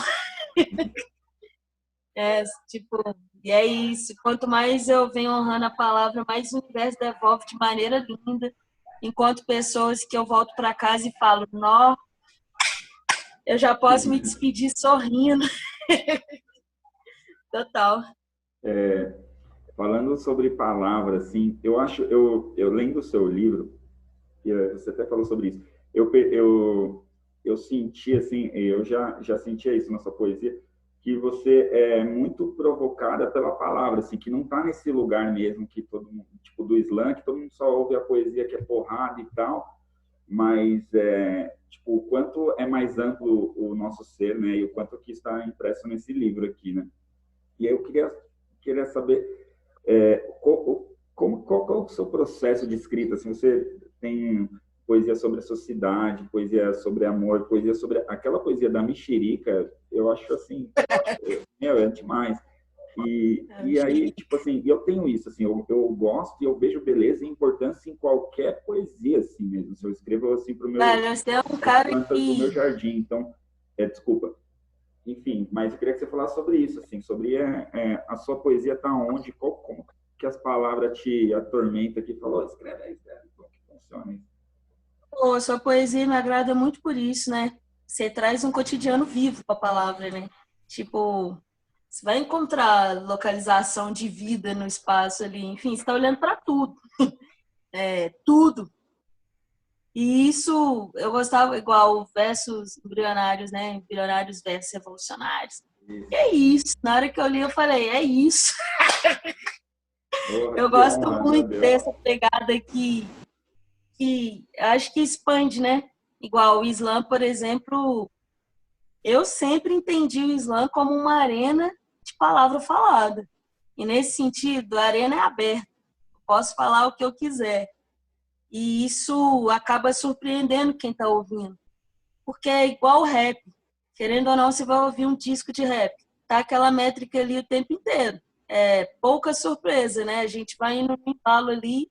Tipo, e é isso. Quanto mais eu venho honrando a palavra, mais o universo devolve de maneira linda. Enquanto pessoas que eu volto para casa e falo, nó, eu já posso me despedir sorrindo. Total. Falando sobre palavras, assim, eu acho, eu lendo o seu livro, e você até falou sobre isso, eu senti, assim, eu já sentia isso na sua poesia, que você é muito provocada pela palavra, assim, que não está nesse lugar mesmo que todo mundo, tipo do slam, que todo mundo só ouve a poesia que é porrada e tal, mas tipo, o quanto é mais amplo o nosso ser, né, e o quanto que está impresso nesse livro aqui, né? E aí eu queria saber qual é o seu processo de escrita? Assim, você tem poesia sobre a sociedade, poesia sobre amor, poesia sobre aquela poesia da mexerica, eu acho assim, é demais. E aí, tipo assim, eu tenho isso, assim, eu gosto e eu vejo beleza e importância em qualquer poesia, assim mesmo. Se eu escrevo assim para Velho, você é um as cara plantas do meu que. jardim, então, desculpa. Enfim, mas eu queria que você falasse sobre isso, assim, sobre a sua poesia tá onde, como que as palavras te atormentam, que falou, escreve aí, escreve, como que funciona isso? Pô, a sua poesia me agrada muito por isso, né? Você traz um cotidiano vivo com a palavra, né? Tipo, você vai encontrar localização de vida no espaço ali, enfim, você está olhando para tudo, tudo. E isso eu gostava, igual versos embrionários, né? Embrionários versus revolucionários. E é isso. Na hora que eu li, eu falei, é isso. Porra, Eu que gosto honra, meu muito Deus. dessa pegada que acho que expande, né? Igual o Islã, por exemplo, eu sempre entendi o Islã como uma arena de palavra falada. E nesse sentido, a arena é aberta. Eu posso falar o que eu quiser. E isso acaba surpreendendo quem está ouvindo. Porque é igual o rap. Querendo ou não, você vai ouvir um disco de rap. Tá aquela métrica ali o tempo inteiro. Pouca surpresa, né? A gente vai indo no embalo ali,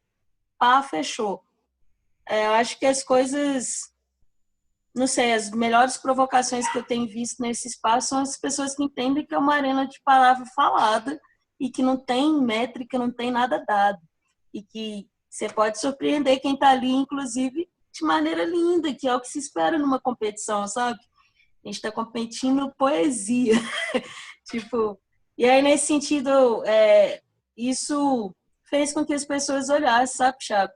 pá, fechou. Eu acho que as coisas, não sei, as melhores provocações que eu tenho visto nesse espaço são as pessoas que entendem que é uma arena de palavra falada e que não tem métrica, não tem nada dado. E que você pode surpreender quem está ali, inclusive, de maneira linda, que é o que se espera numa competição, sabe? A gente está competindo poesia. Tipo, e aí, nesse sentido, isso fez com que as pessoas olhassem, sabe, Thiago?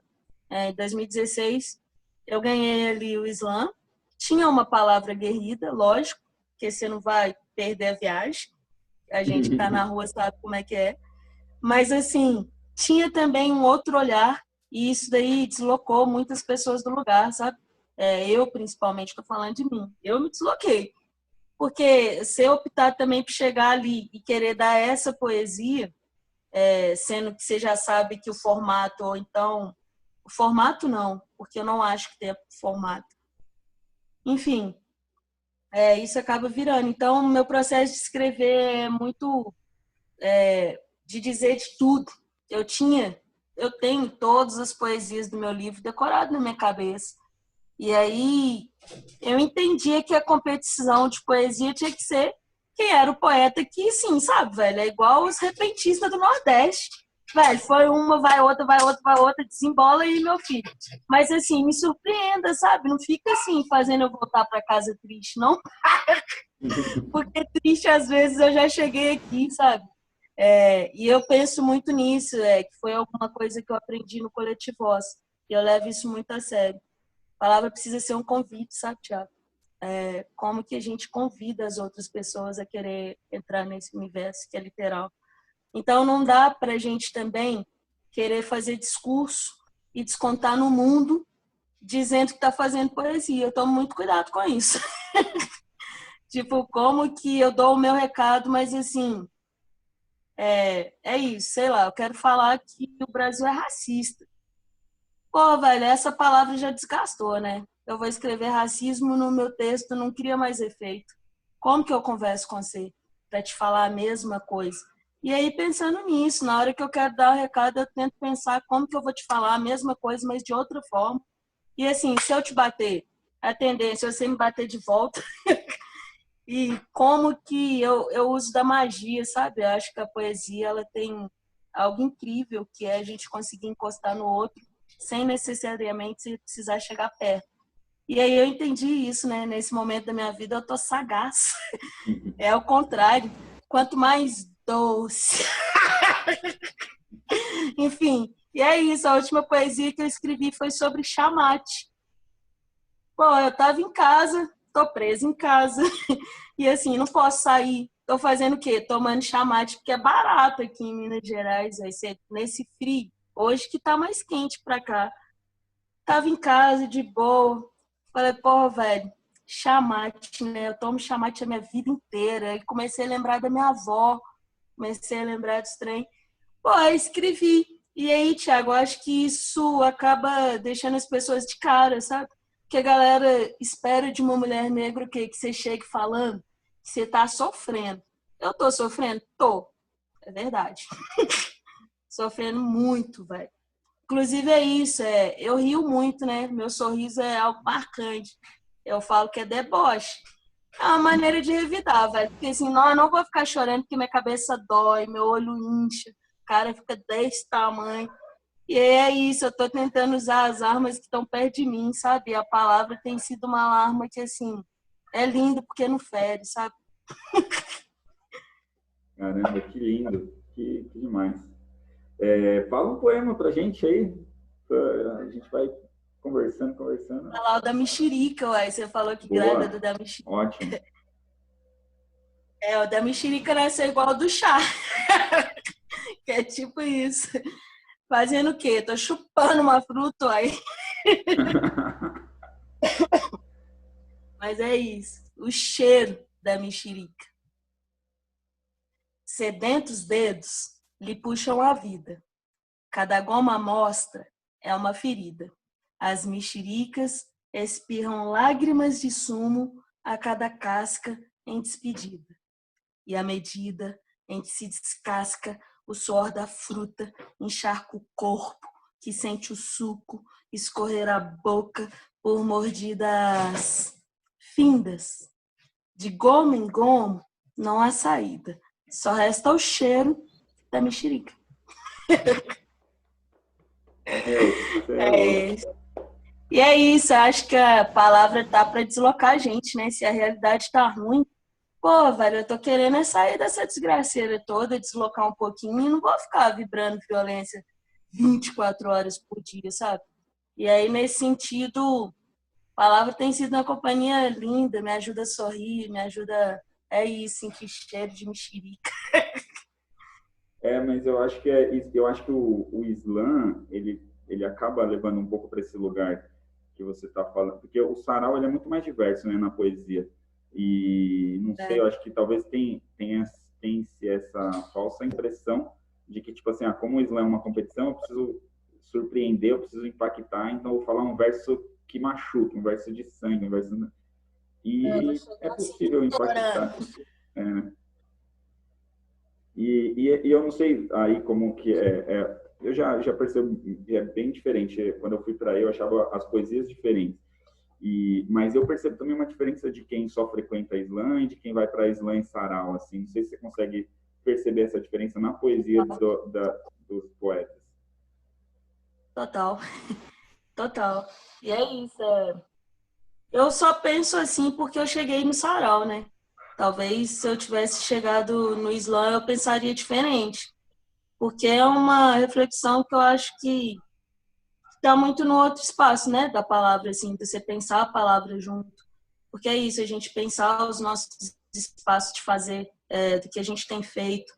Em 2016, eu ganhei ali o slam. Tinha uma palavra guerrida, lógico, porque você não vai perder a viagem. A gente que tá na rua sabe como é que é. Mas, assim, tinha também um outro olhar E isso daí deslocou muitas pessoas do lugar, sabe? Eu, principalmente, estou falando de mim. Eu me desloquei. Porque se eu optar também por chegar ali e querer dar essa poesia, sendo que você já sabe que o formato, ou então... O formato não, porque eu não acho que tenha formato. Enfim, isso acaba virando. Então, o meu processo de escrever é muito de dizer de tudo. Eu tenho todas as poesias do meu livro decorado na minha cabeça. E aí eu entendia que a competição de poesia tinha que ser quem era o poeta que, sim, sabe, velho? É igual os repentistas do Nordeste. Velho, foi uma, vai outra, vai outra, vai outra, desembola aí, meu filho. Mas assim, me surpreenda, sabe? Não fica assim, fazendo eu voltar para casa triste, não. Porque triste, às vezes, eu já cheguei aqui, sabe? E eu penso muito nisso, que foi alguma coisa que eu aprendi no Coletivo Voz. E eu levo isso muito a sério. A palavra precisa ser um convite, sabe, Thiago? Como que a gente convida as outras pessoas a querer entrar nesse universo que é literal. Então, não dá para a gente também querer fazer discurso e descontar no mundo dizendo que está fazendo poesia. Eu tomo muito cuidado com isso. Tipo, como que eu dou o meu recado, mas assim, é isso, sei lá, eu quero falar que o Brasil é racista. Pô, velho, essa palavra já desgastou, né? Eu vou escrever racismo no meu texto, não cria mais efeito. Como que eu converso com você para te falar a mesma coisa? E aí, pensando nisso, na hora que eu quero dar o recado, eu tento pensar como que eu vou te falar a mesma coisa, mas de outra forma. E assim, se eu te bater, a tendência é você me bater de volta. E como que eu uso da magia, sabe? Eu acho que a poesia ela tem algo incrível, que é a gente conseguir encostar no outro sem necessariamente precisar chegar perto. E aí eu entendi isso, né? Nesse momento da minha vida eu tô sagaz. É o contrário. Quanto mais doce. Enfim, e é isso. A última poesia que eu escrevi foi sobre chamate. Pô, eu tava em casa, tô presa em casa. E assim, não posso sair. Tô fazendo o quê? Tomando chamate, porque é barato aqui em Minas Gerais. Aí você, nesse frio, hoje que tá mais quente pra cá. Tava em casa, de boa. Falei, pô, velho, chamate, né? Eu tomo chamate a minha vida inteira. E comecei a lembrar da minha avó. Comecei a lembrar dos trem. Pô, eu escrevi. E aí, Thiago, eu acho que isso acaba deixando as pessoas de cara, sabe? Que a galera espera de uma mulher negra o quê? Que você chegue falando que você tá sofrendo. Eu tô sofrendo? Tô. É verdade. Sofrendo muito, velho. Inclusive é isso, eu rio muito, né? Meu sorriso é algo marcante. Eu falo que é deboche. É uma maneira de revidar, velho. Porque assim, não, eu não vou ficar chorando porque minha cabeça dói, meu olho incha, o cara fica desse tamanho. E é isso, eu tô tentando usar as armas que estão perto de mim, sabe? A palavra tem sido uma arma que, assim, é linda porque não fere, sabe? Caramba, que lindo, que demais. Fala um poema pra gente aí, a gente vai conversando, conversando. Falar o da mexerica, uai. Você falou que grávida do Boa, da mexerica. ótimo. O da mexerica nasceu igual ao do chá, que é tipo isso. Fazendo o quê? Tô chupando uma fruta aí. Mas é isso. O cheiro da mexerica. Sedentos dedos lhe puxam a vida. Cada goma mostra é uma ferida. As mexericas espirram lágrimas de sumo a cada casca em despedida. E à medida em que se descasca, o suor da fruta encharca o corpo, que sente o suco escorrer a boca por mordidas findas. De gomo em gomo, não há saída. Só resta o cheiro da mexerica. Meu, você é louco. É, e é isso, acho que a palavra tá para deslocar a gente, né? Se a realidade tá ruim, pô, velho, eu tô querendo sair dessa desgraceira toda, deslocar um pouquinho e não vou ficar vibrando violência 24 horas por dia, sabe? E aí, nesse sentido, a palavra tem sido uma companhia linda, me ajuda a sorrir, me ajuda. É isso, sentir cheiro de mexerica. Mas eu acho que o Islã, ele ele acaba levando um pouco para esse lugar que você está falando, porque o sarau ele é muito mais diverso, né, na poesia. E não sei, eu acho que talvez tem essa falsa impressão de que, tipo assim, como o slam é uma competição, eu preciso surpreender, eu preciso impactar, então eu vou falar um verso que machuca, um verso de sangue, um verso... E é possível impactar. E eu não sei aí como que eu já percebo que é bem diferente. Quando eu fui para aí, eu achava as poesias diferentes. Mas eu percebo também uma diferença de quem só frequenta a slam e de quem vai para slam e sarau. Assim. Não sei se você consegue perceber essa diferença na poesia dos poetas. Total, total. E é isso. Eu só penso assim porque eu cheguei no sarau, né? Talvez se eu tivesse chegado no slam eu pensaria diferente. Porque é uma reflexão que eu acho que está muito no outro espaço, né? Da palavra, assim, de você pensar a palavra junto. Porque é isso, a gente pensar os nossos espaços de fazer, do que a gente tem feito.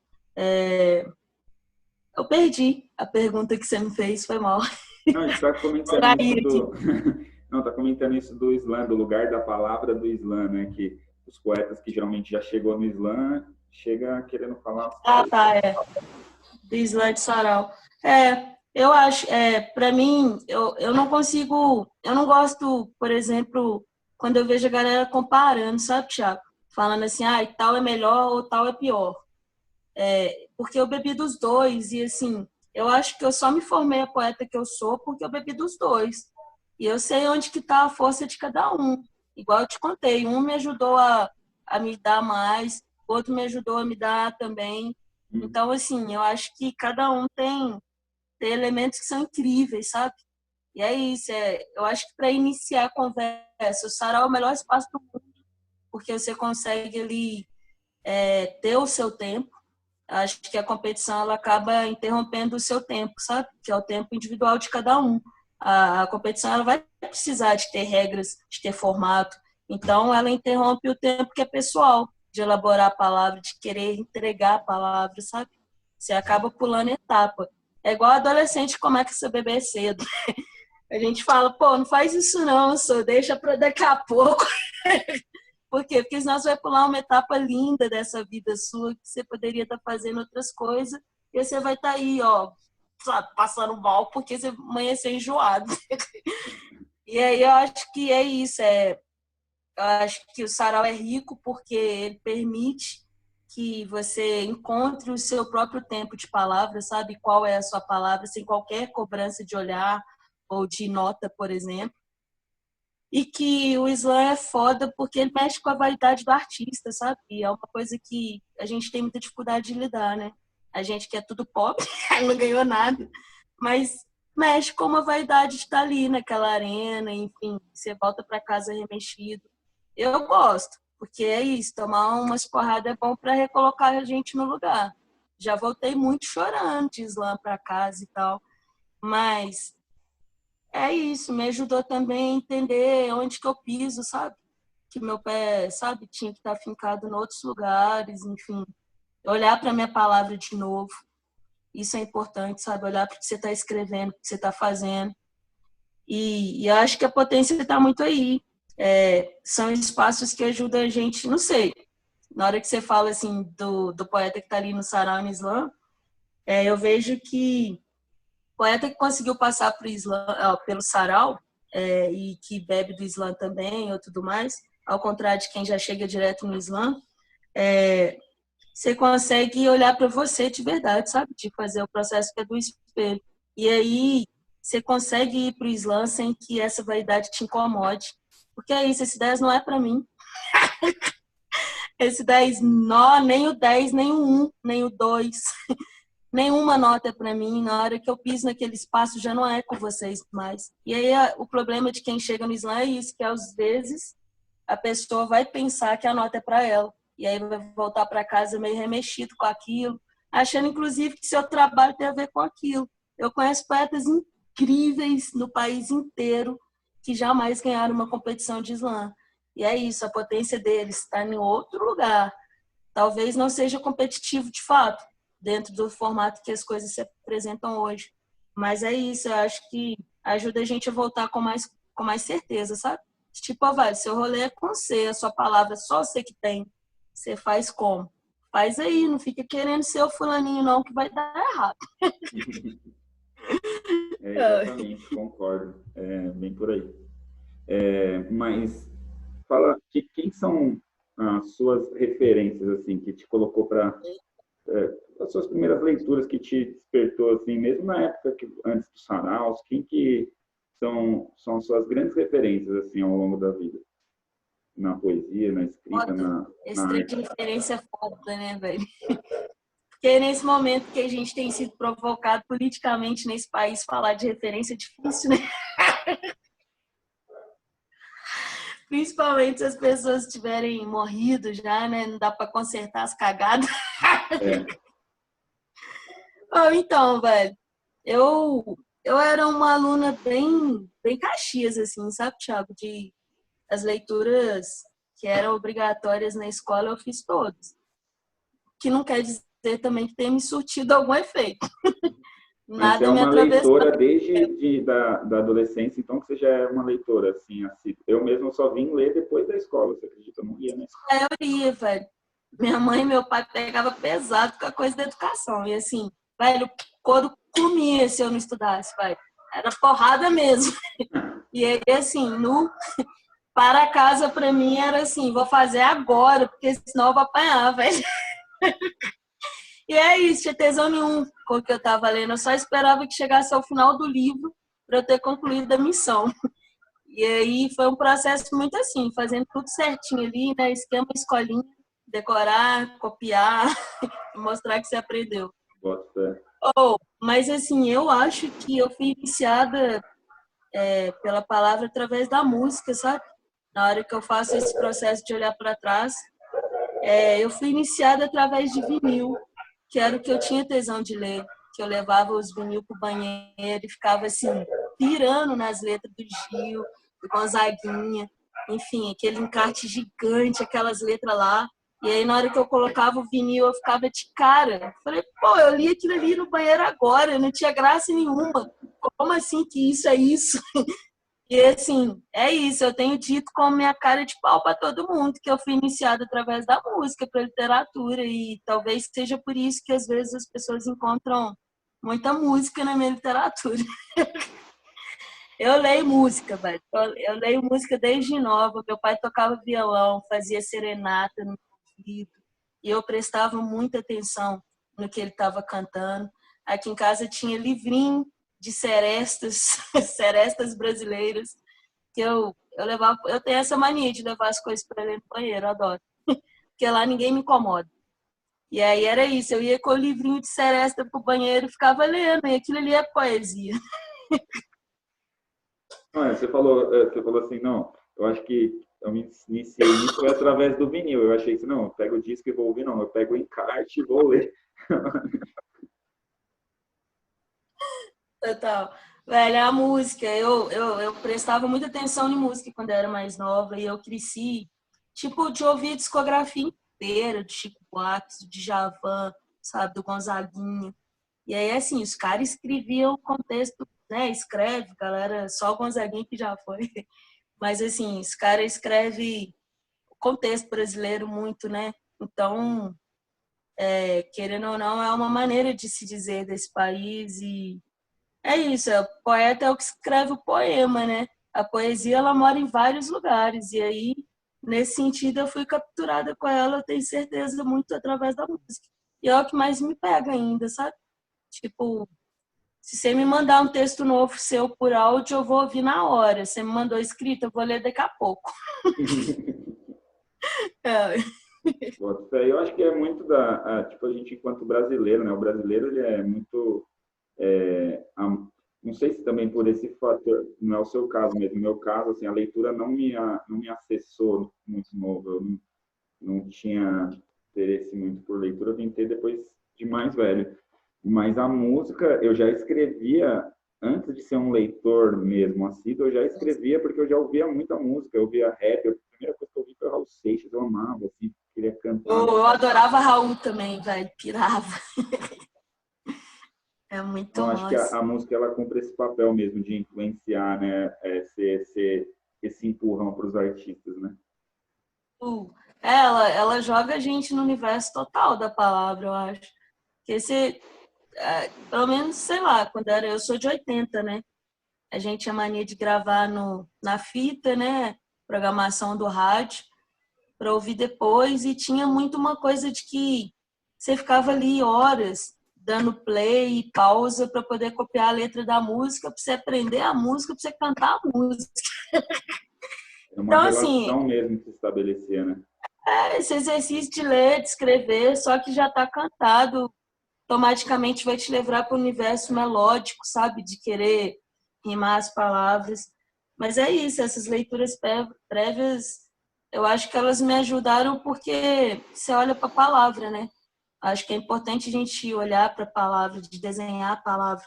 Eu perdi a pergunta que você me fez, foi mal. Não, a gente está comentando isso do... Não, tá comentando isso do slam, do lugar da palavra do slam, né? Que os poetas que geralmente já chegou no slam, chega querendo falar... Tá, do slam de sarau. Eu acho, para mim, eu não consigo, eu não gosto, por exemplo, quando eu vejo a galera comparando, sabe, Thiago? Falando assim, tal é melhor ou tal é pior. Porque eu bebi dos dois e, assim, eu acho que eu só me formei a poeta que eu sou porque eu bebi dos dois. E eu sei onde que está a força de cada um. Igual eu te contei, um me ajudou a me dar mais, o outro me ajudou a me dar também. Então, assim, eu acho que cada um tem elementos que são incríveis, sabe? E é isso. Eu acho que para iniciar a conversa, o sarau é o melhor espaço do mundo, porque você consegue ali ter o seu tempo. Acho que a competição ela acaba interrompendo o seu tempo, sabe? Que é o tempo individual de cada um. A competição ela vai precisar de ter regras, de ter formato. Então, ela interrompe o tempo que é pessoal, de elaborar a palavra, de querer entregar a palavra, sabe? Você acaba pulando etapa. É igual adolescente que começa a beber cedo. A gente fala, pô, não faz isso não, só deixa para daqui a pouco. Por quê? Porque senão você vai pular uma etapa linda dessa vida sua, que você poderia estar fazendo outras coisas, e você vai estar aí, ó, passando mal porque você amanheceu enjoado. E aí eu acho que é isso. Eu acho que o sarau é rico porque ele permite que você encontre o seu próprio tempo de palavra, sabe qual é a sua palavra, sem qualquer cobrança de olhar ou de nota, por exemplo. E que o slam é foda porque ele mexe com a vaidade do artista, sabe? E é uma coisa que a gente tem muita dificuldade de lidar, né? A gente que é tudo pobre, não ganhou nada, mas mexe com uma vaidade de estar ali naquela arena, enfim, você volta para casa remexido. Eu gosto, porque é isso, tomar umas porradas é bom para recolocar a gente no lugar. Já voltei muito chorando de slam para casa e tal, mas é isso, me ajudou também a entender onde que eu piso, sabe? Que meu pé, sabe, tinha que estar fincado em outros lugares, enfim. Olhar para minha palavra de novo. Isso é importante, sabe? Olhar para o que você está escrevendo, o que você está fazendo. E eu acho que a potência está muito aí. São espaços que ajudam a gente, não sei. Na hora que você fala assim do poeta que está ali no Sarau no Islã, eu vejo que poeta que conseguiu passar pelo sarau e que bebe do Islã também ou tudo mais, ao contrário de quem já chega direto no Islã, você consegue olhar para você de verdade, sabe? De fazer o processo que é do espelho. E aí você consegue ir para o Islã sem que essa vaidade te incomode. Porque é isso, esse 10 não é para mim. Esse 10, não, nem o 10, nem o 1, nem o 2. Nenhuma nota é para mim, na hora que eu piso naquele espaço já não é com vocês mais. E aí o problema de quem chega no slam é isso, que às vezes a pessoa vai pensar que a nota é para ela. E aí vai voltar para casa meio remexido com aquilo, achando inclusive que seu trabalho tem a ver com aquilo. Eu conheço poetas incríveis no país inteiro que jamais ganharam uma competição de slam. E é isso, a potência deles está em outro lugar. Talvez não seja competitivo de fato, dentro do formato que as coisas se apresentam hoje. Mas é isso, eu acho que ajuda a gente a voltar com mais certeza, sabe? Tipo, ó, velho, seu rolê é com você, a sua palavra é só você que tem. Você faz como? Faz aí, não fica querendo ser o fulaninho não, que vai dar errado. Exatamente, concordo. É bem por aí. Mas fala, quem são as suas referências, assim, que te colocou para as suas primeiras leituras que te despertou, assim, mesmo na época que antes dos saraus, quem que são suas grandes referências, assim, ao longo da vida? Na poesia, na escrita, Foda. na Esse trem de arte? referência é foda, né, velho? Porque nesse momento que a gente tem sido provocado politicamente nesse país, falar de referência é difícil, né? Principalmente se as pessoas tiverem morrido já, né? Não dá para consertar as cagadas. É, Oh, então, velho, eu era uma aluna bem Caxias, assim, sabe, Thiago? De as leituras que eram obrigatórias na escola, eu fiz todas. Que não quer dizer também que tenha me surtido algum efeito. mas você é Nada me uma atravessou. leitora da adolescência, então que você já é uma leitora, assim, assim. Eu mesmo só vim ler depois da escola, você acredita? Eu não ia na escola. A maioria, velho. Minha mãe e meu pai pegava pesado com a coisa da educação. E assim, velho, o couro comia se eu não estudasse, velho. Era porrada mesmo. E aí, assim, no para casa pra mim era assim, vou fazer agora, porque senão eu vou apanhar, velho. E é isso, tinha tesão nenhum com o que eu tava lendo. Eu só esperava que chegasse ao final do livro para eu ter concluído a missão. E aí foi um processo muito assim, fazendo tudo certinho ali, né? Esquema escolinha, decorar, copiar e mostrar que você aprendeu. Boto fé. Oh, mas assim, eu acho que eu fui iniciada pela palavra através da música, sabe? Na hora que eu faço esse processo de olhar para trás, eu fui iniciada através de vinil, que era o que eu tinha tesão de ler, que eu levava os vinil pro banheiro e ficava assim, pirando nas letras do Gil, do Gonzaguinha, enfim, aquele encarte gigante, aquelas letras lá. E aí, na hora que eu colocava o vinil, eu ficava de cara. Falei, pô, eu li aquilo ali no banheiro agora, não tinha graça nenhuma. Como assim que isso é isso? E assim, é isso, eu tenho dito com minha cara de pau para todo mundo que eu fui iniciada através da música para literatura e talvez seja por isso que às vezes as pessoas encontram muita música na minha literatura. Eu leio música, velho. Eu leio música desde nova. Meu pai tocava violão, fazia serenata no ouvido e eu prestava muita atenção no que ele estava cantando. Aqui em casa tinha livrinho de serestas, serestas brasileiras que eu levava, eu tenho essa mania de levar as coisas para dentro do banheiro, eu adoro. Porque lá ninguém me incomoda. E aí era isso, eu ia com o livrinho de seresta pro banheiro e ficava lendo, e aquilo ali é poesia. Não, você falou assim, não, eu acho que eu me iniciei nisso foi através do vinil. Eu achei que, não, eu pego o disco e vou ouvir, não, eu pego o encarte e vou ler. Total. Velho, a música, eu prestava muita atenção em música quando eu era mais nova e eu cresci, tipo, de ouvir a discografia inteira de Chico Buarque, do Djavan, sabe, do Gonzaguinha. E aí, assim, os caras escreviam o contexto, né? Escreve, galera, só o Gonzaguinha que já foi. Mas, assim, os caras escrevem o contexto brasileiro muito, né? Então, querendo ou não, é uma maneira de se dizer desse país e é isso, o poeta é o que escreve o poema, né? A poesia, ela mora em vários lugares e aí, nesse sentido, eu fui capturada com ela, eu tenho certeza, muito através da música. E é o que mais me pega ainda, sabe? Tipo, se você me mandar um texto novo seu por áudio, eu vou ouvir na hora. Se você me mandou escrito, eu vou ler daqui a pouco. É. Boto fé. Eu acho que é muito tipo, a gente enquanto brasileiro, né? O brasileiro, ele é muito, não sei se também por esse fator, não é o seu caso mesmo, no meu caso, assim, a leitura não me acessou muito novo, eu não tinha interesse muito por leitura, eu vim ter depois de mais velho. Mas a música, eu já escrevia, antes de ser um leitor mesmo assíduo, eu já escrevia porque eu já ouvia muita música, eu ouvia rap, a primeira coisa que eu ouvi foi Raul Seixas, eu amava, assim, queria cantar. Eu adorava Raul também, velho, pirava. É muito Então, acho que massa. a música ela cumpre esse papel mesmo de influenciar, né? Esse empurrão para os artistas, né? Uh, ela joga a gente no universo total da palavra, eu acho. Porque pelo menos, sei lá, eu sou de 80, né? A gente tinha mania de gravar na fita, né? Programação do rádio, para ouvir depois, e tinha muito uma coisa de que você ficava ali horas dando play e pausa para poder copiar a letra da música, para você aprender a música, para você cantar a música. É uma Então, assim, relação mesmo que se estabelecia, né? esse exercício de ler, de escrever, só que já está cantado, automaticamente vai te levar para o universo melódico, sabe? De querer rimar as palavras. Mas é isso, essas leituras prévias, eu acho que elas me ajudaram porque você olha para a palavra, né? Acho que é importante a gente olhar para a palavra, de desenhar a palavra.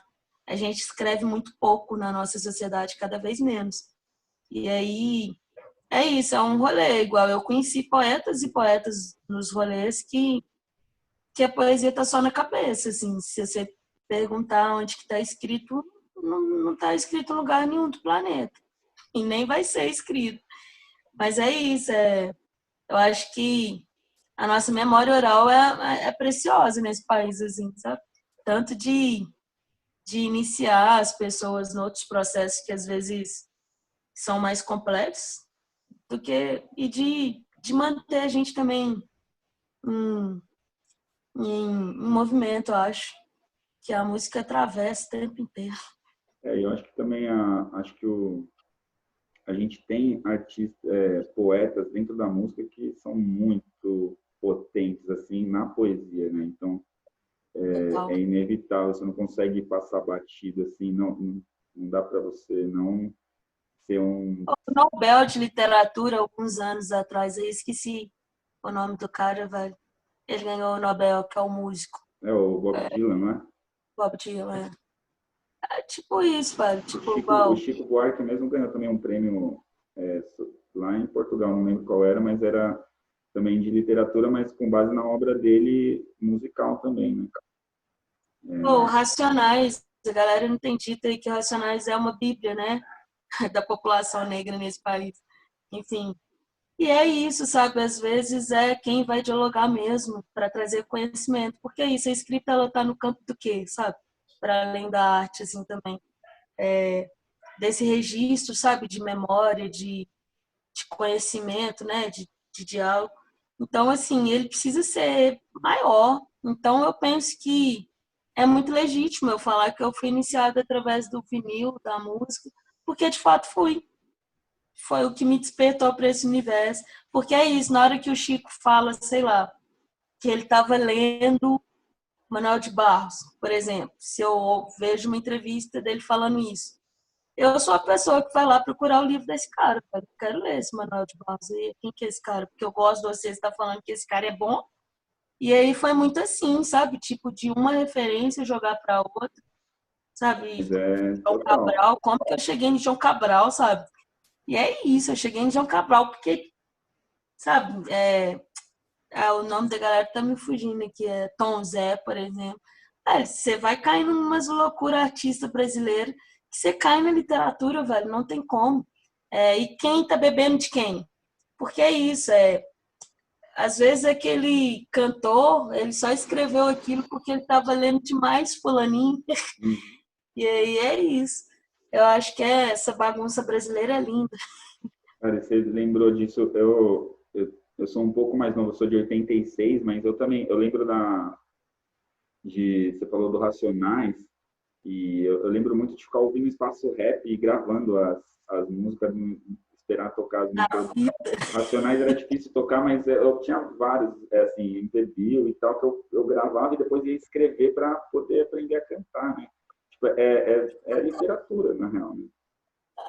A gente escreve muito pouco na nossa sociedade, cada vez menos. E aí, é isso, é um rolê. Igual eu conheci poetas e poetas nos rolês que a poesia está só na cabeça, assim. Se você perguntar onde que está escrito, não está escrito em lugar nenhum do planeta. E nem vai ser escrito. Mas é isso, eu acho que a nossa memória oral é preciosa nesse país, assim, sabe? Tanto de iniciar as pessoas em outros processos que às vezes são mais complexos, de manter a gente também em, em movimento, eu acho. Que a música atravessa o tempo inteiro. Eu acho que também acho que a gente tem artistas, poetas dentro da música que são muito potentes assim na poesia, né? Então Total. é inevitável, você não consegue passar batido assim, não dá para você não ser um O Nobel de Literatura, alguns anos atrás, eu esqueci o nome do cara, velho. Ele ganhou o Nobel, que é o músico. o Bob Dylan, não é? Bob Dylan. É tipo isso, velho. Tipo, O igual. Chico Buarque mesmo ganhou também um prêmio lá em Portugal, não lembro qual era, mas era também de literatura, mas com base na obra dele musical também, né? Pô, Racionais. A galera não tem dito aí que Racionais é uma bíblia, né? Da população negra nesse país. Enfim. E é isso, sabe? Às vezes é quem vai dialogar mesmo para trazer conhecimento. Porque é isso, a escrita ela tá no campo do quê, sabe? Para além da arte, assim, também. Desse registro, sabe? De memória, de conhecimento, né? De diálogo. Então, assim, ele precisa ser maior. Então, eu penso que é muito legítimo eu falar que eu fui iniciada através do vinil, da música, porque de fato fui. Foi o que me despertou para esse universo. Porque é isso, na hora que o Chico fala, sei lá, que ele estava lendo Manuel de Barros, por exemplo, se eu vejo uma entrevista dele falando isso, eu sou a pessoa que vai lá procurar o livro desse cara. Eu quero ler esse Manuel de Barros. E quem que é esse cara? Porque eu gosto de você estar falando que esse cara é bom. E aí foi muito assim, sabe? Tipo, de uma referência jogar para outra, sabe? Mas é João total. Cabral, como que eu cheguei em João Cabral, sabe? E é isso, eu cheguei em João Cabral porque, sabe, o nome da galera tá me fugindo aqui, é Tom Zé, por exemplo. Você vai caindo numas loucuras artista brasileiro que você cai na literatura, velho, não tem como. E quem tá bebendo de quem? Porque é isso, às vezes aquele cantor, ele só escreveu aquilo porque ele tava lendo demais fulaninho, e aí é isso. Eu acho que essa bagunça brasileira é linda. Cara, você lembrou disso? Eu sou um pouco mais novo, eu sou de 86, mas eu também, eu lembro você falou do Racionais, e eu lembro muito de ficar ouvindo espaço rap e gravando as músicas, esperar tocar as músicas. Racionais era difícil tocar, mas eu tinha vários, assim, MPB e tal, que eu gravava e depois ia escrever para poder aprender a cantar, né? Tipo, é literatura, na real, né?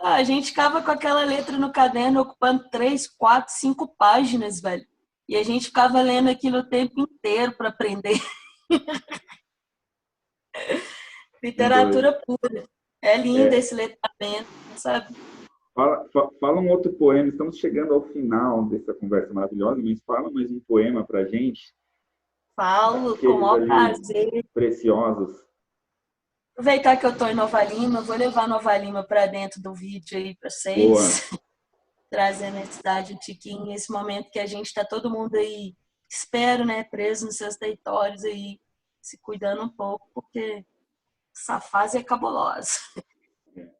A gente ficava com aquela letra no caderno ocupando 3, 4, 5 páginas, velho. E a gente ficava lendo aquilo o tempo inteiro para aprender. É doido. Literatura pura. É lindo É, esse letramento, sabe? fala um outro poema, estamos chegando ao final dessa conversa maravilhosa, mas fala mais um poema para gente, Falo com o aqueles maior ali prazer. preciosos. Aproveitar que eu tô em Nova Lima, vou levar Nova Lima para dentro do vídeo aí para Boa. vocês, trazendo a cidade um tiquinho, nesse momento que a gente está todo mundo aí, espero, né, preso nos seus territórios aí, se cuidando um pouco, porque essa fase é cabulosa.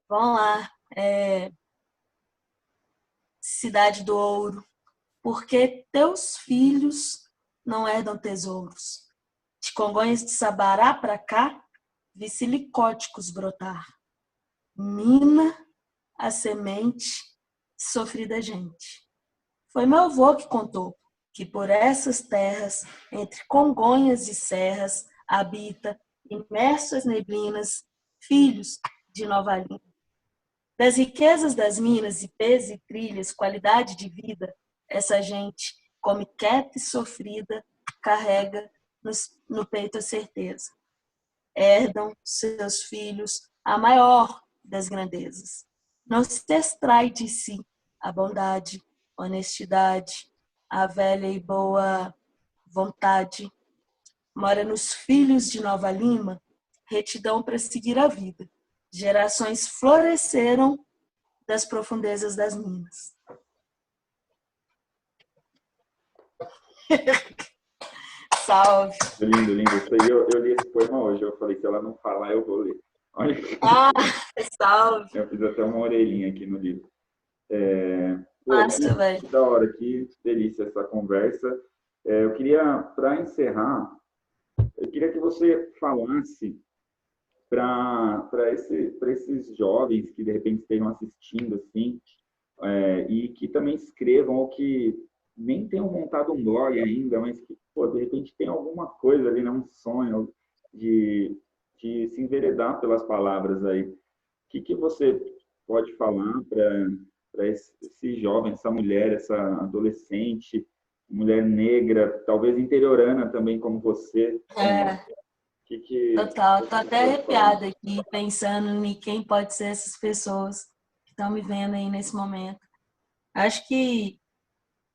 Vamos lá. Cidade do Ouro. Porque teus filhos não herdam tesouros. De Congonhas de Sabará para cá, vi silicóticos brotar. Mina a semente sofrida gente. Foi meu avô que contou que por essas terras, entre Congonhas e serras, habita, imerso às neblinas, filhos de Nova Lima. Das riquezas das minas, ipês e trilhas, qualidade de vida, essa gente, come quieta e sofrida, carrega no peito a certeza. Herdam seus filhos a maior das grandezas. Não se extrai de si a bondade, honestidade, a velha e boa vontade. Mora nos filhos de Nova Lima, retidão para seguir a vida. Gerações floresceram das profundezas das minas. Salve! Lindo, lindo. Isso aí eu li esse poema hoje. Eu falei, se ela não falar, eu vou ler. Olha, Ah, salve! eu fiz até uma orelhinha aqui no livro. Pô, Massa, velho. que da hora, que delícia essa conversa. Eu queria, para encerrar, eu queria que você falasse para esses jovens que de repente estejam assistindo assim, e que também escrevam ou que nem tenham montado um blog ainda, mas que pô, de repente tem alguma coisa ali, né, um sonho de se enveredar pelas palavras aí. O que você pode falar para esse jovem, essa mulher, essa adolescente, mulher negra, talvez interiorana também como você? Total. Tô Você até pode falar? arrepiada aqui, pensando em quem pode ser essas pessoas que estão me vendo aí nesse momento. Acho que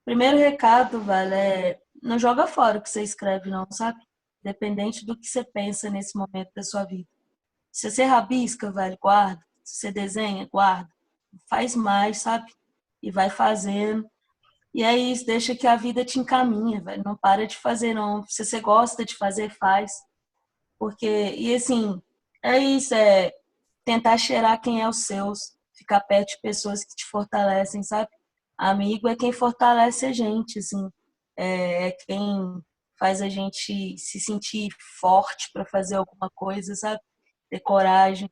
o primeiro recado, vale, não joga fora o que você escreve, não, sabe? Dependente do que você pensa nesse momento da sua vida. Se você rabisca, velho, guarda. Se você desenha, guarda. Faz mais, sabe? E vai fazendo. E é isso, deixa que a vida te encaminha, velho. Não para de fazer, não. Se você gosta de fazer, faz. Porque, e assim, é isso, tentar cheirar quem é os seus, ficar perto de pessoas que te fortalecem, sabe? Amigo é quem fortalece a gente, assim, é quem faz a gente se sentir forte para fazer alguma coisa, sabe? Ter coragem.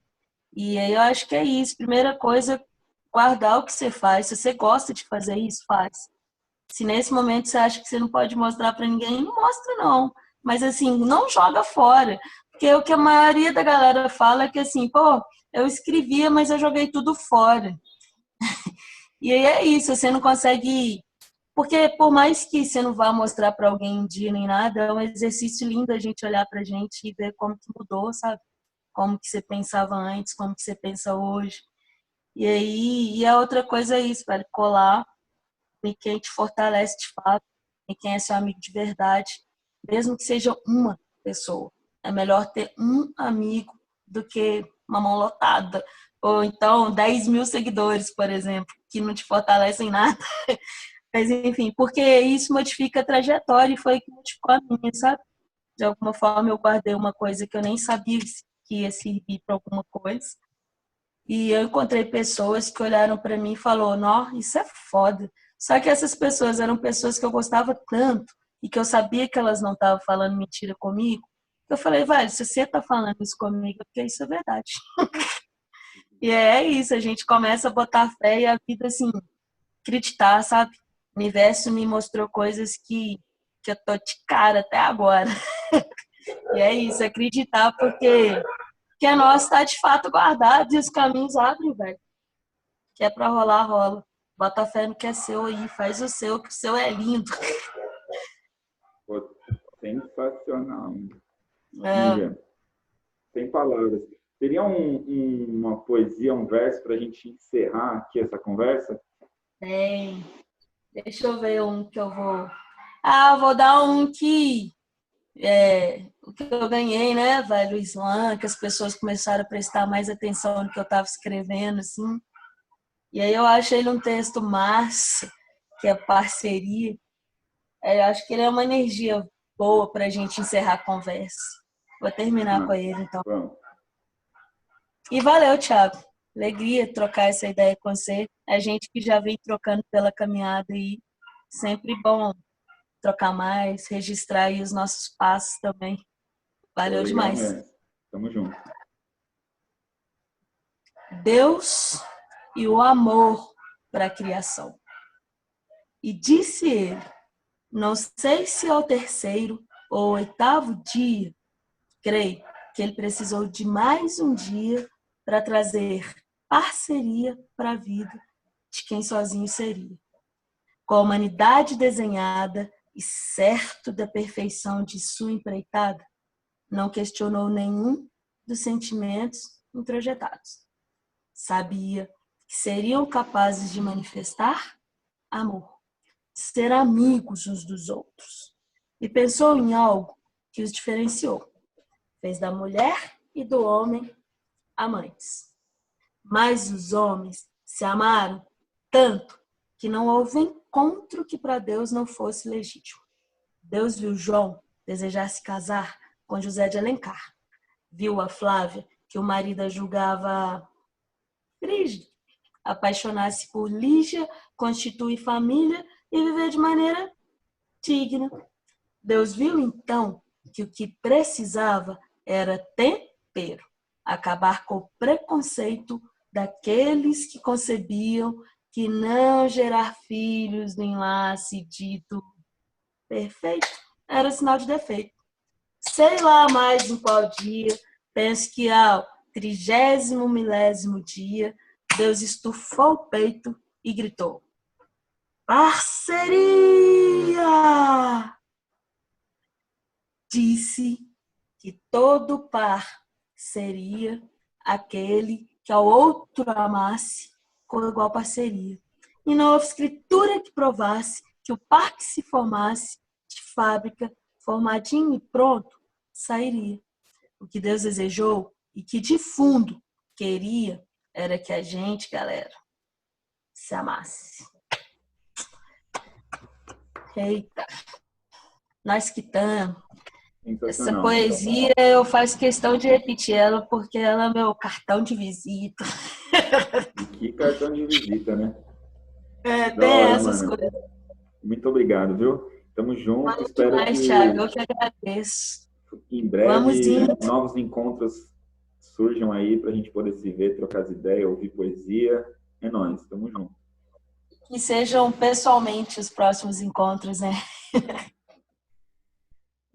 E aí eu acho que é isso. Primeira coisa, guardar o que você faz. Se você gosta de fazer isso, faz. Se nesse momento você acha que você não pode mostrar para ninguém, não mostra não. Mas assim, não joga fora. Porque o que a maioria da galera fala é que assim, pô, eu escrevia, mas eu joguei tudo fora. E aí é isso, você não consegue. Porque por mais que você não vá mostrar para alguém um dia nem nada, é um exercício lindo a gente olhar pra gente e ver como que mudou, sabe? Como que você pensava antes, como que você pensa hoje. E aí, e a outra coisa é isso, velho, colar em quem te fortalece de fato, em quem é seu amigo de verdade, mesmo que seja uma pessoa. É melhor ter um amigo do que uma mão lotada. Ou então 10 mil seguidores, por exemplo, que não te fortalecem nada. Mas enfim, porque isso modifica a trajetória e foi o que modificou a minha, sabe? De alguma forma eu guardei uma coisa que eu nem sabia que ia servir para alguma coisa. E eu encontrei pessoas que olharam para mim e falaram: "Nó, isso é foda". Só que essas pessoas eram pessoas que eu gostava tanto e que eu sabia que elas não estavam falando mentira comigo. Eu falei: "Velho, se você tá falando isso comigo, é porque isso é verdade". E é isso, a gente começa a botar fé e a vida, assim, acreditar, sabe? O universo me mostrou coisas que eu tô de cara até agora. E é isso, acreditar porque a nossa está de fato guardada e os caminhos abrem, velho. Que é pra rolar, rola. Bota fé no que é seu aí, faz o seu, que o seu é lindo. Pô, sensacional, É, amiga. Sem palavras. Teria uma poesia, um verso para a gente encerrar aqui essa conversa? tem. Deixa eu ver um que eu vou. Ah, vou dar um que o que eu ganhei, né, velho Islã, que as pessoas começaram a prestar mais atenção no que eu estava escrevendo, assim. E aí eu achei ele um texto massa, que é parceria. Eu acho que ele é uma energia boa para a gente encerrar a conversa. Vou terminar com Ah, ele, então. bom. E valeu, Thiago. Alegria trocar essa ideia com você. A gente que já vem trocando pela caminhada aí. Sempre bom trocar mais, registrar aí os nossos passos também. Pô, Valeu legal demais. mesmo. Tamo junto. Deus e o amor para a criação. E disse ele, não sei se ao terceiro ou oitavo dia, creio que ele precisou de mais um dia para trazer parceria para a vida de quem sozinho seria. Com a humanidade desenhada e certo da perfeição de sua empreitada, não questionou nenhum dos sentimentos introjetados. Sabia que seriam capazes de manifestar amor, ser amigos uns dos outros. E pensou em algo que os diferenciou. Fez da mulher e do homem amantes. Mas os homens se amaram tanto que não houve encontro que para Deus não fosse legítimo. Deus viu João desejar se casar com José de Alencar. Viu a Flávia, que o marido a julgava frígida, apaixonar-se por Lígia, constituir família e viver de maneira digna. Deus viu então que o que precisava era tempero, acabar com o preconceito daqueles que concebiam que não gerar filhos no enlace dito perfeito era sinal de defeito. Sei lá mais em qual dia, penso que ao 30º dia, Deus estufou o peito e gritou: parceria! Disse que todo par seria aquele que ao outro amasse com igual parceria. E não houve escritura que provasse que o par que se formasse de fábrica, formadinho e pronto, sairia. O que Deus desejou e que de fundo queria era que a gente, galera, se amasse. Eita, nós que estamos. Essa Sensacional. poesia eu faço questão de repetir ela porque ela é meu cartão de visita. E que cartão de visita, né? Da Tem hora, essas mano. coisas. Muito obrigado, viu? Tamo junto. Vale Espero demais, Thiago. que Eu que agradeço. em Vamos breve indo. novos encontros surjam aí pra gente poder se ver, trocar as ideias, ouvir poesia. É nóis, tamo junto. Que sejam pessoalmente os próximos encontros, né?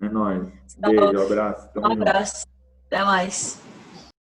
É nóis. Então, Beijo, abraço, um tamo junto. abraço. Até mais.